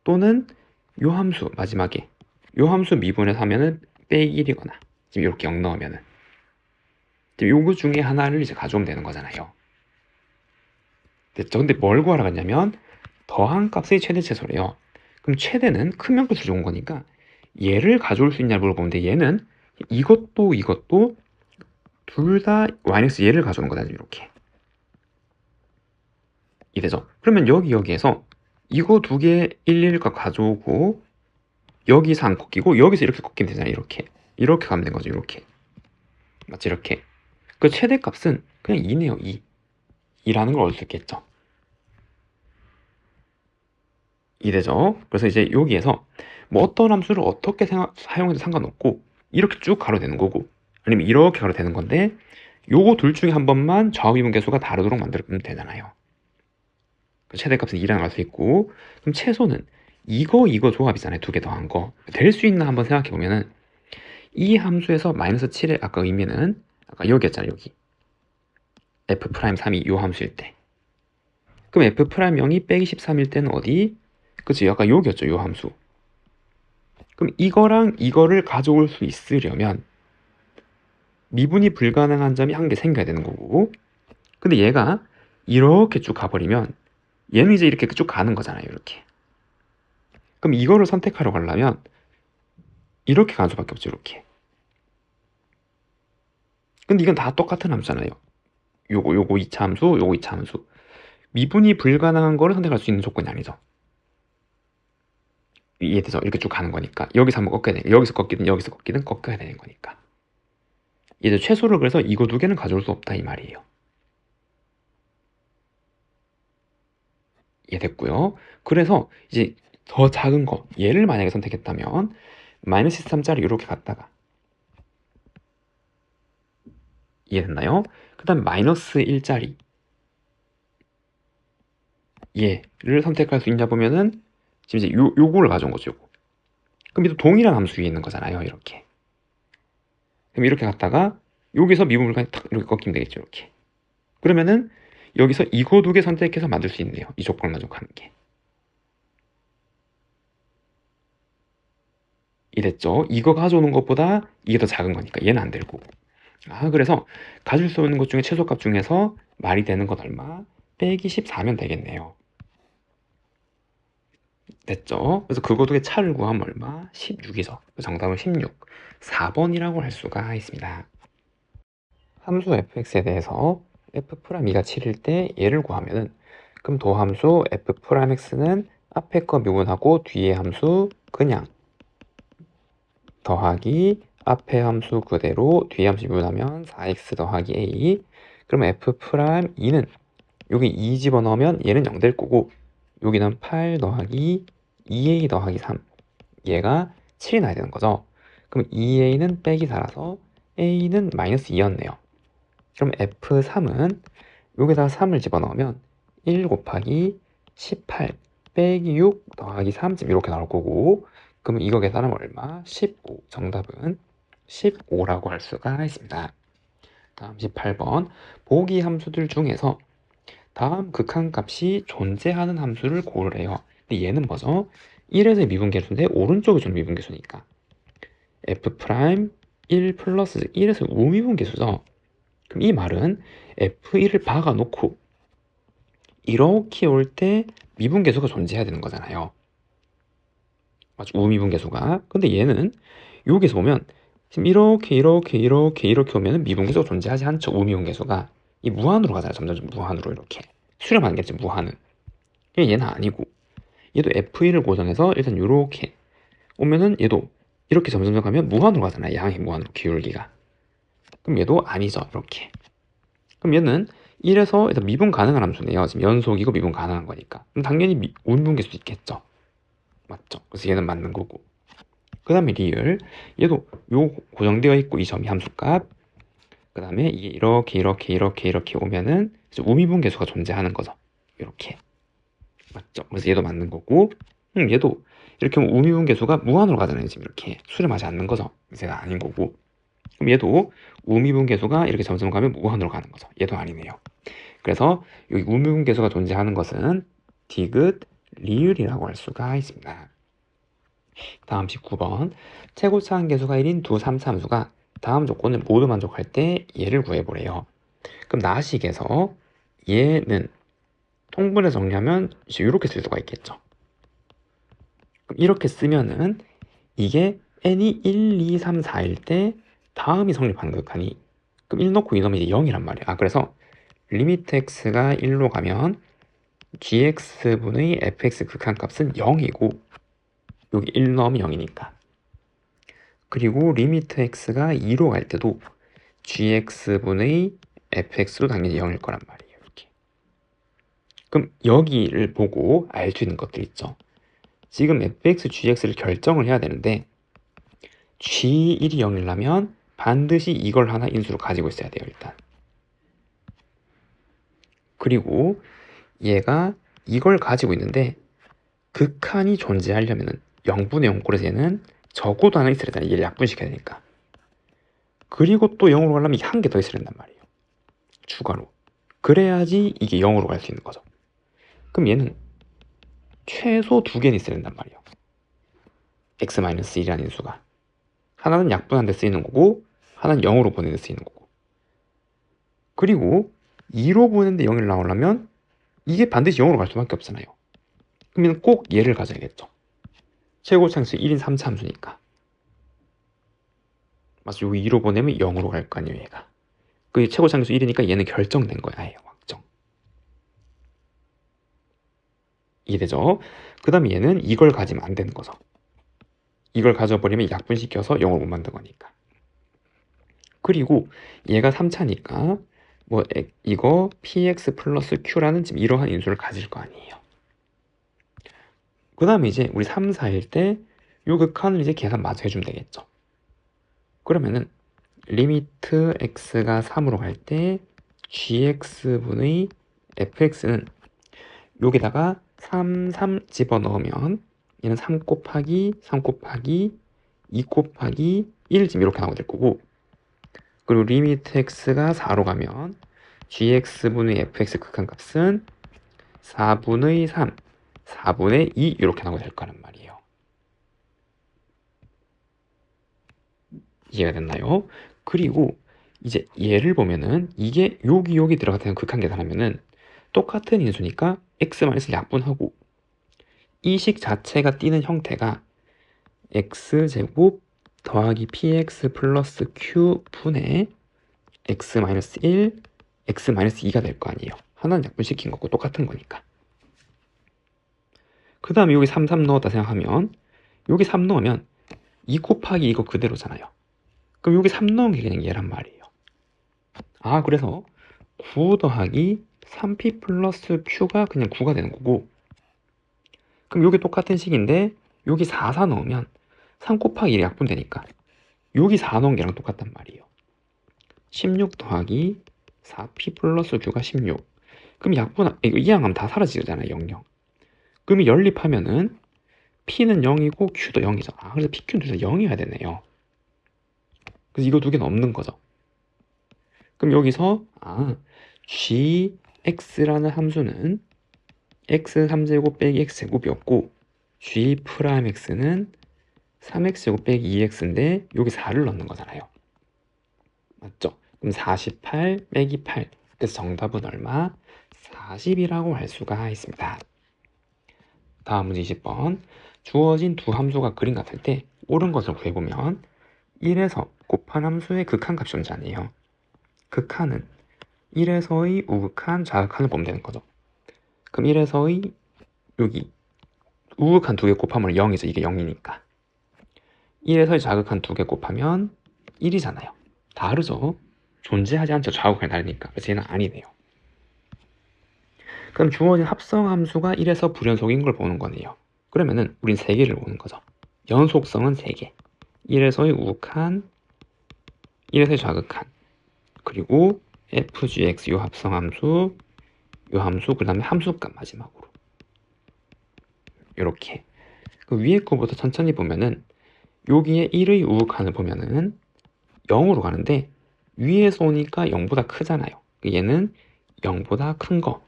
또는 요 함수 마지막에 요 함수 미분해서 하면은 빼기 1이거나 지금 이렇게 0 넣으면은 지금 요거 중에 하나를 이제 가져오면 되는 거잖아요. 됐죠? 근데 뭘 구하러 갔냐면 더한 값의 최대 최소래요. 그럼 최대는 크면 클수록 좋은 거니까 얘를 가져올 수 있냐를 물어보는데 얘는 이것도 둘 다 마이너스 얘를 가져오는 거다. 이렇게. 이래죠. 그러면 여기에서 이거 2개 1과 가져오고 여기서 안 꺾이고 여기서 이렇게 꺾이면 되잖아요. 이렇게 가면 된 거죠. 이렇게. 맞지? 이렇게. 그 최대값은 그냥 2네요. 2라는 걸 얻을 수 있겠죠. 이래죠. 그래서 이제 여기에서 뭐 어떤 함수를 어떻게 사용해도 상관없고 이렇게 쭉 가로 되는 거고 아니면 이렇게 가로 되는 건데 요거 둘 중에 한 번만 좌우미분계수가 다르도록 만들면 되잖아요. 최대값은 2라는 걸 수 있고 그럼 최소는 이거 조합이잖아요. 2개 더한 거. 될 수 있나 한번 생각해 보면은 이 함수에서 마이너스 7의 아까 의미는 아까 여기였잖아요. 여기 f'3이 요 함수일 때 그럼 f'0이 빼기 13일 때는 어디? 그치? 아까 여기였죠. 요 함수. 그럼 이거랑 이거를 가져올 수 있으려면 미분이 불가능한 점이 한 개 생겨야 되는 거고 근데 얘가 이렇게 쭉 가버리면 얘는 이제 이렇게 쭉 가는 거잖아요. 이렇게. 그럼 이거를 선택하러 가려면 이렇게 가는 수밖에 없죠. 이렇게. 근데 이건 다 똑같은 함수잖아요. 요거 2차 함수, 요거 2차 함수. 미분이 불가능한 거를 선택할 수 있는 조건이 아니죠. 이해되죠? 이렇게 쭉 가는 거니까. 여기서 한번 꺾여야 돼. 여기서 꺾이든 꺾여야 되는 거니까. 이제 최소를 그래서 이거 2개는 가져올 수 없다 이 말이에요. 이해됐고요. 그래서 이제 더 작은 거 얘를 만약에 선택했다면 마이너스 13짜리 이렇게 갔다가 이해됐나요? 그 다음 마이너스 1짜리 얘를 선택할 수 있냐 보면은 지금 이제 요거를 가져온 거죠. 요거. 그럼 또 동일한 함수 위에 있는 거잖아요. 이렇게. 그럼 이렇게 갔다가 여기서 미분물까지 탁 이렇게 꺾이면 되겠죠. 이렇게. 그러면은 여기서 이거 2개 선택해서 만들 수 있네요. 이 조건을 만족하는 게. 이랬죠. 이거 가져오는 것보다 이게 더 작은 거니까 얘는 안 될 거고. 그래서 가질 수 있는 것 중에 최소값 중에서 말이 되는 건 얼마? 빼기 14면 되겠네요. 됐죠? 그래서 그것의 차를 구하면 얼마? 16이죠. 정답은 16. 4번이라고 할 수가 있습니다. 함수 fx에 대해서 f'2가 7일 때 얘를 구하면은 그럼 도함수 f'x는 앞에 거 미분하고 뒤에 함수 그냥 더하기 앞에 함수 그대로 뒤에 함수 미분하면 4x 더하기 a. 그러면 f'2는 여기 2 집어넣으면 얘는 0 될 거고 여기는 8 더하기 2a 더하기 3 얘가 7이 나야 되는 거죠. 그럼 2a는 빼기 4라서 a는 마이너스 2였네요. 그럼 f3은 여기다가 3을 집어넣으면 1 곱하기 18 빼기 6 더하기 3 이렇게 나올 거고 그럼 이거 계산하면 얼마? 15. 정답은 15라고 할 수가 있습니다. 다음 18번 보기 함수들 중에서 다음 극한값이 존재하는 함수를 고르래요. 근데 얘는 뭐죠? 1에서 미분계수인데 오른쪽이 좀 미분계수니까 f' 1 플러스 1에서 우미분계수죠. 그럼 이 말은 f1을 박아놓고 이렇게 올 때 미분계수가 존재해야 되는 거잖아요. 맞죠? 우미분계수가. 근데 얘는 여기서 보면 지금 이렇게 오면 미분계수가 존재하지 않죠. 우미분계수가. 이 무한으로 가잖아요. 점점 무한으로 이렇게. 수렴하는 게 지금 무한은. 얘는 아니고 얘도 f1을 고정해서 일단 이렇게 오면은 얘도 이렇게 점점 가면 무한으로 가잖아요. 양이 무한으로 기울기가. 그럼 얘도 아니죠. 이렇게. 그럼 얘는 1에서 일단 미분 가능한 함수네요. 지금 연속이고 미분 가능한 거니까. 그럼 당연히 우미분계수도 있겠죠. 맞죠? 그래서 얘는 맞는 거고. 그 다음에 리을. 얘도 요 고정되어 있고 이 점이 함수값. 그 다음에 이게 이렇게 오면은 우미분계수가 존재하는 거죠. 이렇게. 맞죠? 그래서 얘도 맞는 거고. 얘도 이렇게 하면 우미분계수가 무한으로 가잖아요. 지금 이렇게 수렴하지 않는 거죠. 얘가 아닌 거고. 그럼 얘도 우미분계수가 이렇게 점점 가면 무한으로 가는 거죠. 얘도 아니네요. 그래서 여기 우미분계수가 존재하는 것은 디귿, 리을이라고 할 수가 있습니다. 다음 19번 최고차항계수가 1인 두 3차함수가 다음 조건을 모두 만족할 때 얘를 구해보래요. 그럼 나식에서 얘는 통분해 정리하면 이렇게 쓸 수가 있겠죠. 그럼 이렇게 쓰면은 이게 n이 1, 2, 3, 4일 때 다음이 성립하는 극한이 그럼 1 넣고 2 넣으면 이제 0이란 말이야. 그래서 리미트 x가 1로 가면 gx분의 fx 극한값은 0이고 여기 1 넣으면 0이니까. 그리고 리미트 x가 2로 갈 때도 gx분의 fx도 당연히 0일 거란 말이에요. 이렇게. 그럼 여기를 보고 알 수 있는 것들 있죠. 지금 fx, gx를 결정을 해야 되는데 g1이 0이려면 반드시 이걸 하나 인수로 가지고 있어야 돼요. 일단. 그리고 얘가 이걸 가지고 있는데 극한이 존재하려면 0분의 0꼴에서 얘는 적어도 하나 있어야 되잖아요. 얘를 약분시켜야 되니까. 그리고 또 0으로 가려면 한 개 더 있어야 된단 말이에요. 추가로. 그래야지 이게 0으로 갈 수 있는 거죠. 그럼 얘는 최소 2개는 있어야 된단 말이에요. x-1이라는 인수가. 하나는 약분하는 데 쓰이는 거고 하나는 0으로 보내는 데 쓰이는 거고. 그리고 2로 보내는데 0이 나오려면 이게 반드시 0으로 갈 수밖에 없잖아요. 그러면 꼭 얘를 가져야겠죠. 최고차항수 1인 3차 함수니까. 맞죠? 여기 2로 보내면 0으로 갈 거 아니에요, 얘가. 그 최고차항수 1이니까 얘는 결정된 거야, 아예 확정. 이해되죠? 그 다음에 얘는 이걸 가지면 안 되는 거죠. 이걸 가져버리면 약분시켜서 0을 못 만든 거니까. 그리고 얘가 3차니까 뭐 이거 px 플러스 q라는 지금 이러한 인수를 가질 거 아니에요. 그 다음에 이제 우리 3, 4일 때 요 극한을 이제 계산 마저 해주면 되겠죠. 그러면은 리미트 x가 3으로 갈 때 gx분의 fx는 여기다가 3, 3 집어넣으면 얘는 3 곱하기 3 곱하기 2 곱하기 1 지금 이렇게 나오게 될 거고 그리고 리미트 x가 4로 가면 gx분의 fx 극한값은 4분의 3, 4분의 2 이렇게 나오게 될 거란 말이에요. 이해가 됐나요? 그리고 이제 얘를 보면은 이게 여기 들어갔다는 극한 계산하면은 똑같은 인수니까 x-를 약분하고 이 식 자체가 띄는 형태가 x제곱 더하기 px 플러스 q 분의 x-1, x-2가 될 거 아니에요. 하나는 약분시킨 거고 똑같은 거니까. 그 다음에 여기 3 넣었다 생각하면 여기 3 넣으면 2 곱하기 이거 그대로잖아요. 그럼 여기 3 넣은 게 그냥 얘란 말이에요. 아, 그래서 9 더하기 3p 플러스 q가 그냥 9가 되는 거고, 그럼 여기 똑같은 식인데 여기 4 넣으면 3 곱하기 1이 약분되니까 여기 4 넣은 게랑 똑같단 말이에요. 16 더하기 4p 플러스 q가 16. 그럼 약분, 이거 이항하면 다 사라지잖아요. 0, 0. 그럼 연립하면은 p는 0이고 q도 0이죠. 아, 그래서 pq는 둘 다 0이어야 되네요. 그래서 이거 두 개는 없는 거죠. 그럼 여기서 gx라는 함수는 x3제곱 빼기 x제곱이었고 g'x는 3x제곱 빼기 2x인데 여기 4를 넣는 거잖아요. 맞죠? 그럼 48 빼기 8. 그래서 정답은 얼마? 40이라고 할 수가 있습니다. 다음 문제 20번. 주어진 두 함수가 그림 같을 때 옳은 것을 구해보면 1에서 곱한 함수의 극한값이 존재하네요. 극한은 1에서의 우극한, 좌극한을 보면 되는 거죠. 그럼 1에서의 여기 우극한 두 개 곱하면 0이죠. 이게 0이니까. 1에서의 좌극한 두 개 곱하면 1이잖아요. 다르죠? 존재하지 않죠. 좌우극한이 다르니까. 그래서 얘는 아니네요. 그럼 주어진 합성 함수가 1에서 불연속인 걸 보는 거네요. 그러면은 우린 3개를 보는 거죠. 연속성은 3개. 1에서의 우극한, 1에서의 좌극한, 그리고 fgx 요 합성 함수, 요 함수, 그 다음에 함수값 마지막으로. 이렇게. 그 위에 거부터 천천히 보면은 여기에 1의 우극한을 보면은 0으로 가는데 위에서 오니까 0보다 크잖아요. 얘는 0보다 큰 거.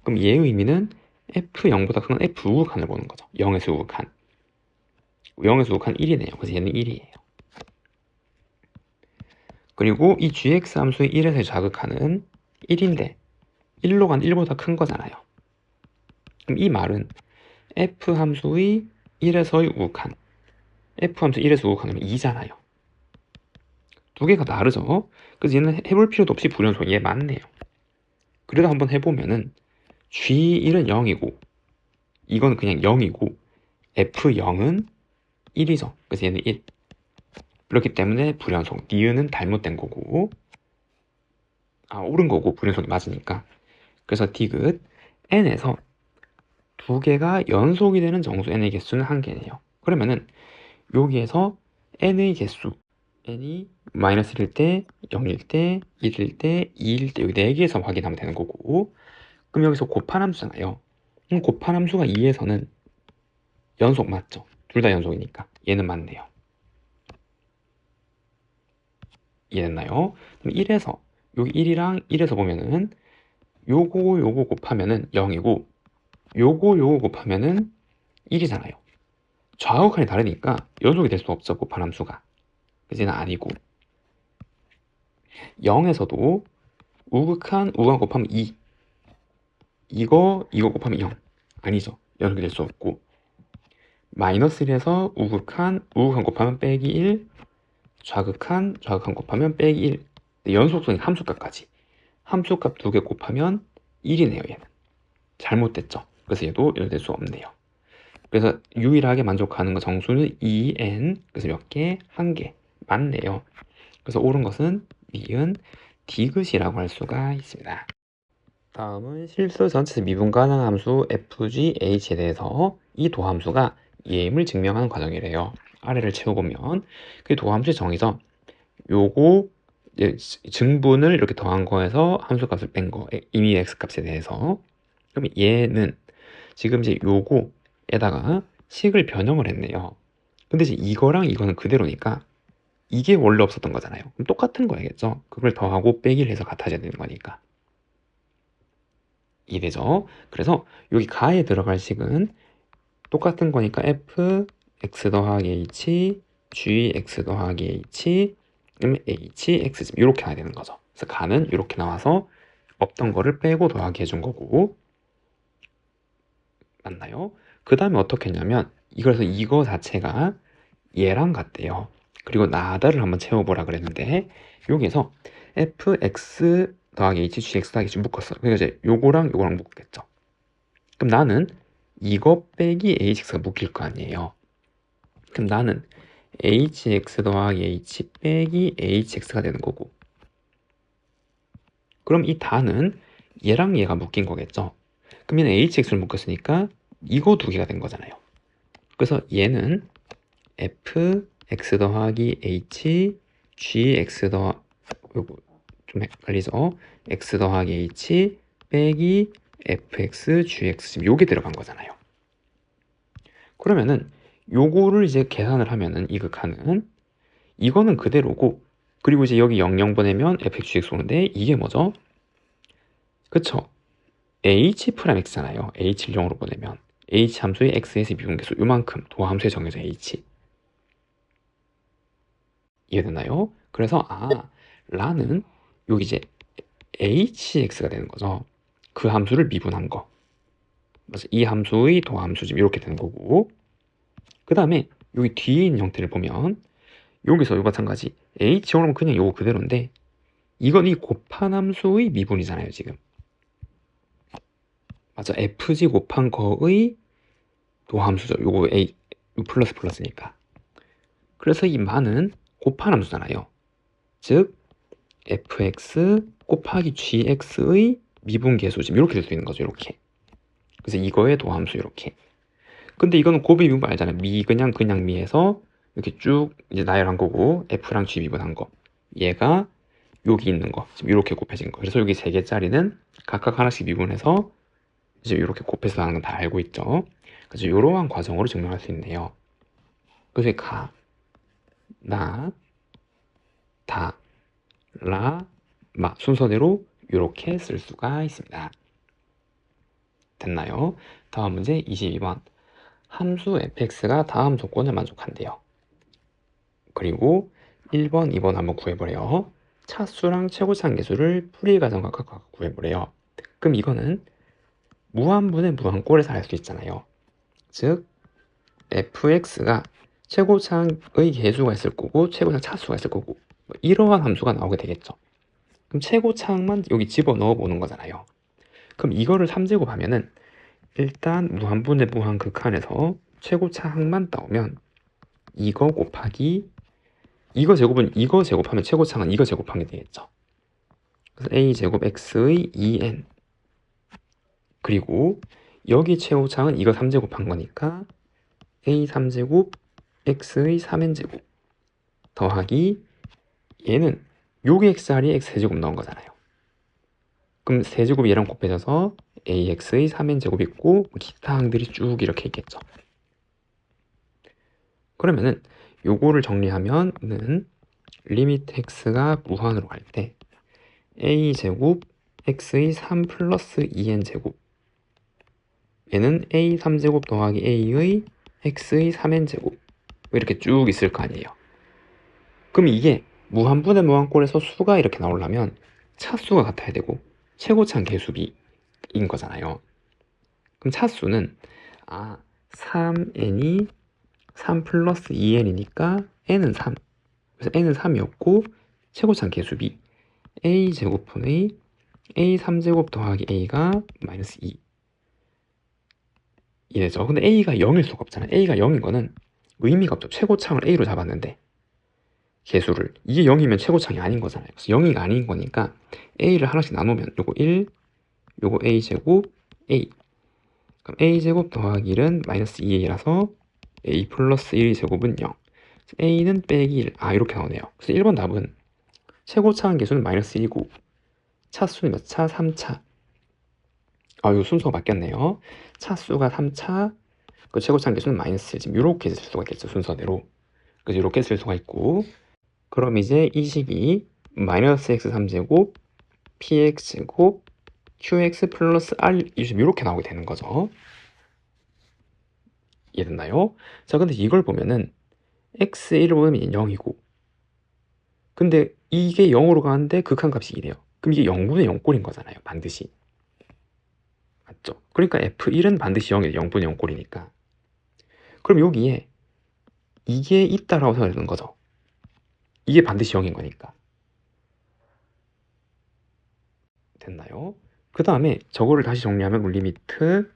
그럼 얘의 의미는 f0보다 큰 건 f 우극한을 보는 거죠. 0에서 우극한. 0에서 우극한 1이네요. 그래서 얘는 1이에요. 그리고 이 gx 함수의 1에서의 좌극한은 1인데 1로 간 1보다 큰 거잖아요. 그럼 이 말은 f 함수의 1에서의 우극한, f 함수 1에서 우극한은 2잖아요. 두 개가 다르죠? 그래서 얘는 해볼 필요도 없이 불연속. 얘 맞네요. 그래도 한번 해보면은 G1은 0이고 이건 그냥 0이고 F0은 1이죠. 그래서 얘는 1. 그렇기 때문에 불연속. 니은은 잘못된 거고 옳은 거고 불연속이 맞으니까. 그래서 디귿 n에서 두 개가 연속이 되는 정수 n의 개수는 한 개네요. 그러면은 여기에서 n의 개수 n이 -1일 때, 0일 때, 1일 때, 2일 때 여기 4개에서 확인하면 되는 거고, 그럼 여기서 곱한 함수잖아요. 그럼 곱한 함수가 2에서는 연속 맞죠? 둘 다 연속이니까 얘는 맞네요. 이해됐나요? 그럼 1에서 여기 1이랑 1에서 보면은 요거 곱하면은 0이고 요거 곱하면은 1이잖아요. 좌우칸이 다르니까 연속이 될 수 없죠. 곱한 함수가. 그래서 얘는 아니고 0에서도 우극한 곱하면 2, 이거 곱하면 0 아니죠. 연속이 될 수 없고 -1에서 우극한 곱하면 빼기 1, 좌극한 곱하면 빼기 1. 연속성이 함수값까지. 함수값 2개 곱하면 1이네요. 얘는 잘못됐죠. 그래서 얘도 연속될 수 없네요. 그래서 유일하게 만족하는 거 정수는 2n. 그래서 몇 개? 1개. 맞네요. 그래서 옳은 것은 니은 디귿이라고 할 수가 있습니다. 다음은 실수 전체 미분 가능 함수 fg,h에 대해서 이 도함수가 예임을 증명하는 과정이래요. 아래를 채워보면 그 도함수의 정의죠. 요거 증분을 이렇게 더한 거에서 함수값을 뺀 거, 이미 x값에 대해서. 그럼 얘는 지금 이제 요거에다가 식을 변형을 했네요. 근데 이제 이거랑 이거는 그대로니까 이게 원래 없었던 거잖아요. 그럼 똑같은 거야겠죠. 그걸 더하고 빼기를 해서 같아져야 되는 거니까. 이래죠. 그래서 여기 가에 들어갈 식은 똑같은 거니까 f x 더하기 h gx 더하기 h 그러면 hx 이렇게 나야 되는 거죠. 그래서 가는 이렇게 나와서 없던 거를 빼고 더하기 해준 거고, 맞나요? 그 다음에 어떻게 했냐면 그래서 이거 자체가 얘랑 같대요. 그리고 나다를 한번 채워보라 그랬는데 여기서 fx 더하기 h, gx 더하기 h 묶었어. 그러니까 이제 요거랑 요거랑 묶겠죠. 그럼 나는 이거 빼기 hx가 묶일 거 아니에요. 그럼 나는 hx 더하기 h 빼기 hx가 되는 거고, 그럼 이 다는 얘랑 얘가 묶인 거겠죠. 그럼 얘는 hx를 묶었으니까 이거 두 개가 된 거잖아요. 그래서 얘는 fx 더하기 h gx 요거 좀 헷갈리죠? x 더하기 h 빼기 fx gx 지금 요게 들어간 거잖아요. 그러면은 요거를 이제 계산을 하면은 이 극한은 이거는 그대로고, 그리고 이제 여기 00 보내면 fx gx 오는데 이게 뭐죠? 그쵸? h 프라임 x잖아요. h를 0으로 보내면 h 함수의 x에서 미분계수 요만큼 도함수에 정해져 h. 이해되나요? 그래서 라는 여기 이제 hx가 되는 거죠. 그 함수를 미분한 거. 그래서 이 함수의 도함수 지금 이렇게 되는 거고, 그 다음에 여기 뒤에 있는 형태를 보면 여기서 마찬가지 h 오면 그냥 요거 그대로인데 이건 이 곱한 함수의 미분이잖아요. 지금 맞아, fg 곱한 거의 도함수죠. 요거 a 플러스 플러스니까. 그래서 이 만은 곱한 함수잖아요. 즉 fx 곱하기 gx의 미분계수 지금 이렇게 될 수 있는 거죠. 이렇게. 그래서 이거의 도함수 이렇게. 근데 이거는 곱이 미분 알잖아요. 그냥 미에서 이렇게 쭉 이제 나열한 거고, f랑 g 미분한 거. 얘가 여기 있는 거 지금 이렇게 곱해진 거. 그래서 여기 세 개짜리는 각각 하나씩 미분해서 이제 이렇게 곱해서 하는 건 다 알고 있죠. 그래서 이러한 과정으로 증명할 수 있네요. 그래서 가, 나, 다, 라, 마 순서대로 이렇게 쓸 수가 있습니다. 됐나요? 다음 문제 22번. 함수 fx가 다음 조건을 만족한대요. 그리고 1번, 2번 한번 구해보래요. 차수랑 최고차항계수를 풀이 과정과 각각 구해보래요. 그럼 이거는 무한분의 무한꼴에서 알 수 있잖아요. 즉 fx가 최고차항의 계수가 있을 거고 최고차항 차수가 있을 거고 이러한 함수가 나오게 되겠죠. 그럼 최고차항만 여기 집어넣어 보는 거잖아요. 그럼 이거를 3제곱 하면은 일단 무한분의 무한극한에서 최고차항만 나오면 이거 곱하기 이거 제곱은 이거 제곱하면 최고차항은 이거 제곱한 게 되겠죠. 그래서 a제곱 x의 2n 그리고 여기 최고차항은 이거 3제곱한 거니까 a 3제곱 x의 3n제곱 더하기 얘는 요게 x 자리에 x 세제곱 나온 거잖아요. 그럼 세제곱이 얘랑 곱해져서 ax의 3n제곱 있고 기타 항들이 쭉 이렇게 있겠죠. 그러면은 요거를 정리하면은 리미트 x가 무한으로 갈 때 a제곱 x의 3 플러스 2n제곱 얘는 a 3제곱 더하기 a의 x의 3n제곱 이렇게 쭉 있을 거 아니에요. 그럼 이게 무한분의 무한꼴에서 수가 이렇게 나오려면 차수가 같아야 되고 최고차항 계수비인 거잖아요. 그럼 차수는 3n이 3 플러스 2n이니까 n은 3. 그래서 n은 3이었고 최고차항 계수비 a제곱분의 a 3제곱 더하기 a가 마이너스 2 이래죠. 근데 a가 0일 수가 없잖아요. a가 0인 거는 의미가 없죠. 최고차항을 a로 잡았는데 개수를 이게 0이면 최고차항이 아닌 거잖아요. 그래서 0이 아닌 거니까 a를 하나씩 나누면 요거 1, 요거 a제곱 a 그럼 a제곱 더하기 1은 마이너스 2a라서 a 플러스 1의 제곱은 0 a는 빼기 1 이렇게 나오네요. 그래서 1번 답은 최고차항 계수는 마이너스 1이고 차수는 몇 차? 3차. 요 순서가 바뀌었네요. 차수가 3차, 그 최고차항 계수는 마이너스 1. 지금 이렇게 쓸 수가 있겠죠, 순서대로. 그래서 이렇게 쓸 수가 있고, 그럼 이제 이 식이 마이너스 x 3제곱 px제곱 qx 플러스 r 이렇게 나오게 되는 거죠. 이해됐나요? 자, 근데 이걸 보면은 x1을 보면 0이고 근데 이게 0으로 가는데 극한값이 2래요. 그럼 이게 0분의 0꼴인 거잖아요. 반드시. 맞죠? 그러니까 F1은 반드시 0이에요. 0분의 0꼴이니까. 그럼 여기에 이게 있다라고 생각하는 거죠. 이게 반드시 0인 거니까. 됐나요? 그 다음에 저거를 다시 정리하면 리미트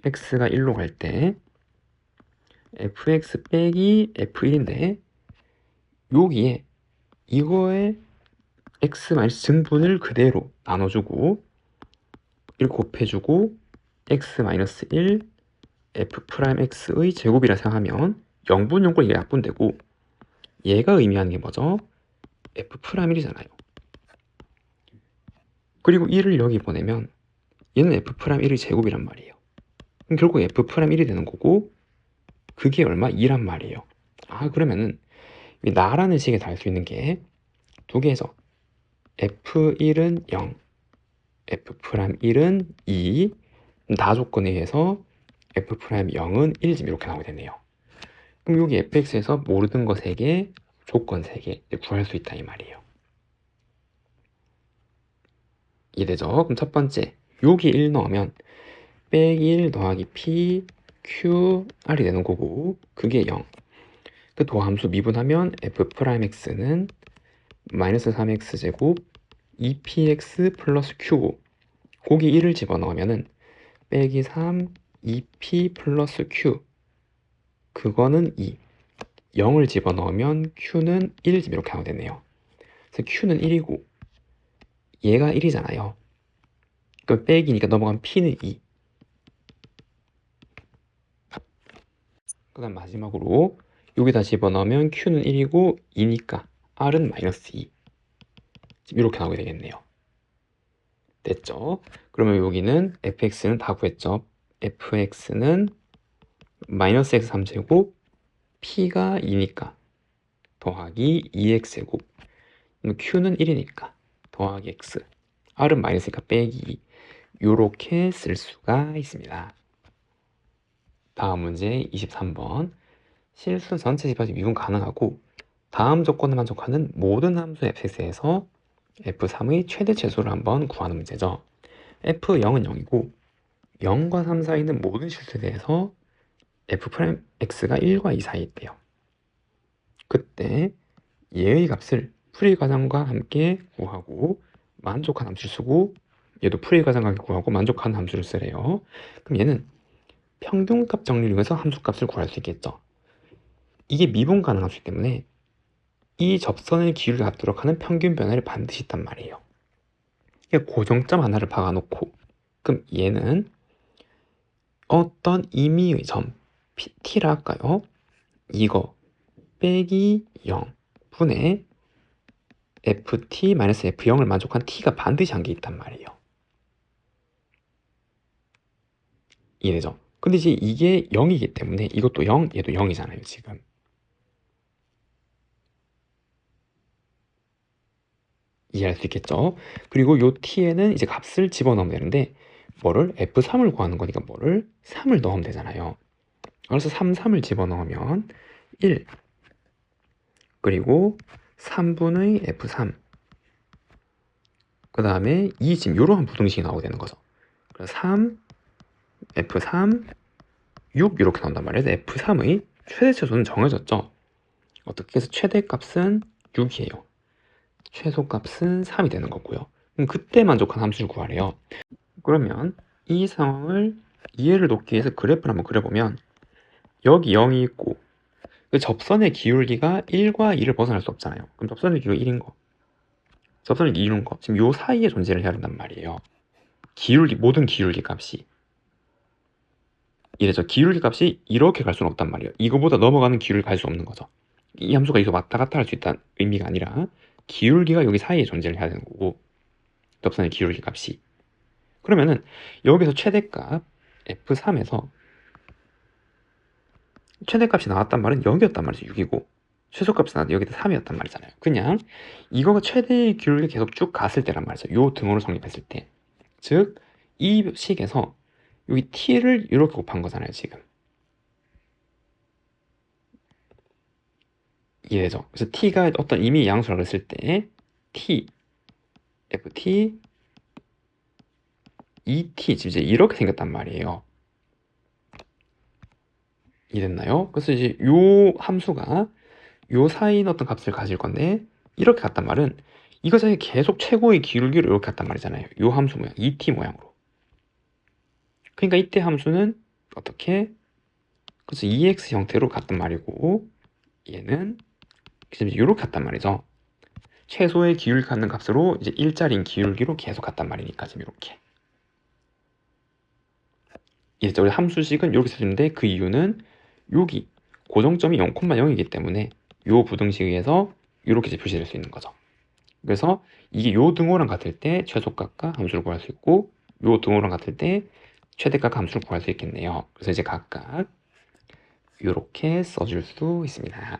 x가 1로 갈 때 fx 빼기 f1인데 여기에 이거에 x 증분을 그대로 나눠주고 1 곱해주고 x-1 f'x의 제곱이라 생각하면 0분 0꼴 이게 약분되고 얘가 의미하는 게 뭐죠? f'이잖아요. 그리고 1을 여기 보내면 얘는 f'의 제곱이란 말이에요. 그럼 결국 f'일이 되는 거고 그게 얼마? 2란 말이에요. 아 그러면은 나라는 식에 달 수 있는 게 두 개죠. f1은 0, f'일은 2, 나 조건에 의해서 f'0은 1 지금 이렇게 나오게 되네요. 그럼 여기 fx에서 모르는 거 3개, 조건 3개 구할 수 있다 이 말이에요. 이해되죠? 그럼 첫 번째 여기 1 넣으면 빼기 1 더하기 p, q, r이 되는 거고 그게 0. 그 도함수 미분하면 f'x는 마이너스 3x제곱 2px 플러스 q고 거기 1을 집어넣으면은 빼기 3, 2p 플러스 q 그거는 2 0을 집어넣으면 q는 1 지금 이렇게 하게 되네요. 그래서 q는 1이고 얘가 1이잖아요. 그 빼기니까 넘어간 p는 2. 그 다음 마지막으로 여기다 집어넣으면 q는 1이고 2니까 r은 마이너스 2. 지금 이렇게 나오게 되겠네요. 됐죠? 그러면 여기는 fx는 다 구했죠? fx는 마이너스 x 3제곱 p가 2니까 더하기 2x제곱 q는 1이니까 더하기 x r은 마이너스니까 빼기 2 요렇게 쓸 수가 있습니다. 다음 문제 23번 실수 전체 집합이 미분 가능하고 다음 조건을 만족하는 모든 함수 fx에서 f3의 최대 최소를 한번 구하는 문제죠. f0은 0이고 0과 3 사이 있는 모든 실수에 대해서 f'x가 1과 2 사이에 있대요. 그때 얘의 값을 풀이 과정과 함께 구하고 만족한 함수를 쓰고 얘도 풀이 과정과 함께 구하고 만족한 함수를 쓰래요. 그럼 얘는 평균값 정리를 이용해서 함수값을 구할 수 있겠죠. 이게 미분 가능한 함수이기 때문에 이 접선의 기울기를 갖도록 하는 평균 변화를 반드시 있단 말이에요. 고정점 하나를 박아놓고 그럼 얘는 어떤 임의의 점 t라 할까요? 이거 빼기 0 분의 ft-f0을 만족한 t가 반드시 한 개 있단 말이에요. 이해되죠? 근데 이제 이게 0이기 때문에 이것도 0, 얘도 0이잖아요, 지금. 이해할 수 있겠죠? 그리고 요 t에는 이제 값을 집어넣으면 되는데 뭐를? f3을 구하는 거니까 뭐를? 3을 넣으면 되잖아요. 그래서 3을 집어넣으면 1 그리고 3분의 f3 그 다음에 2 지금 이러한 부등식이 나오게 되는 거죠. 그래서 3, f3, 6 이렇게 나온단 말이에요. f3의 최대 최소는 정해졌죠. 어떻게 해서 최대값은 6이에요. 최소값은 3이 되는 거고요. 그럼 그때 만족한 함수를 구하래요. 그러면 이 상황을 이해를 돕기 위해서 그래프를 한번 그려보면 여기 0이 있고 그 접선의 기울기가 1과 2를 벗어날 수 없잖아요. 그럼 접선의 기울기가 1인 거, 접선의 기울기 2인 거 지금 요 사이에 존재를 해야 된단 말이에요. 기울기, 모든 기울기 값이 이래서 기울기 값이 이렇게 갈 수는 없단 말이에요. 이거보다 넘어가는 기울기 갈 수 없는 거죠. 이 함수가 여기서 왔다 갔다 할 수 있다는 의미가 아니라 기울기가 여기 사이에 존재를 해야 되는 거고 접선의 기울기 값이 그러면은 여기서 최대값 f3에서 최대값이 나왔단 말은 여기였단 말이죠. 6이고 최소값이 나왔는데 여기다 3이었단 말이잖아요. 그냥 이거가 최대의 기울기 계속 쭉 갔을 때란 말이죠. 요 등호를 성립했을 때 즉 이 식에서 여기 t를 이렇게 곱한 거잖아요. 지금 이해되죠? 그래서 t가 어떤 이미 양수라고 했을 때 t, ft, et 지금 이제 이렇게 생겼단 말이에요. 이해됐나요? 그래서 이제 요 함수가 요 사이인 어떤 값을 가질 건데 이렇게 갔단 말은 이거 사이 계속 최고의 기울기로 이렇게 갔단 말이잖아요. 요 함수 모양, et 모양으로. 그러니까 이때 함수는 어떻게? 그래서 ex 형태로 갔단 말이고 얘는 이렇게 갔단 말이죠. 최소의 기울기 갖는 값으로 이제 일자리인 기울기로 계속 갔단 말이니까 지금 이렇게. 이제 우리 함수식은 이렇게 써주는데 그 이유는 여기 고정점이 0,0이기 때문에 요 부등식에 의해서 이렇게 이제 표시될 수 있는 거죠. 그래서 이게 요 등호랑 같을 때 최소값과 함수를 구할 수 있고 요 등호랑 같을 때 최대값과 함수를 구할 수 있겠네요. 그래서 이제 각각 이렇게 써줄 수 있습니다.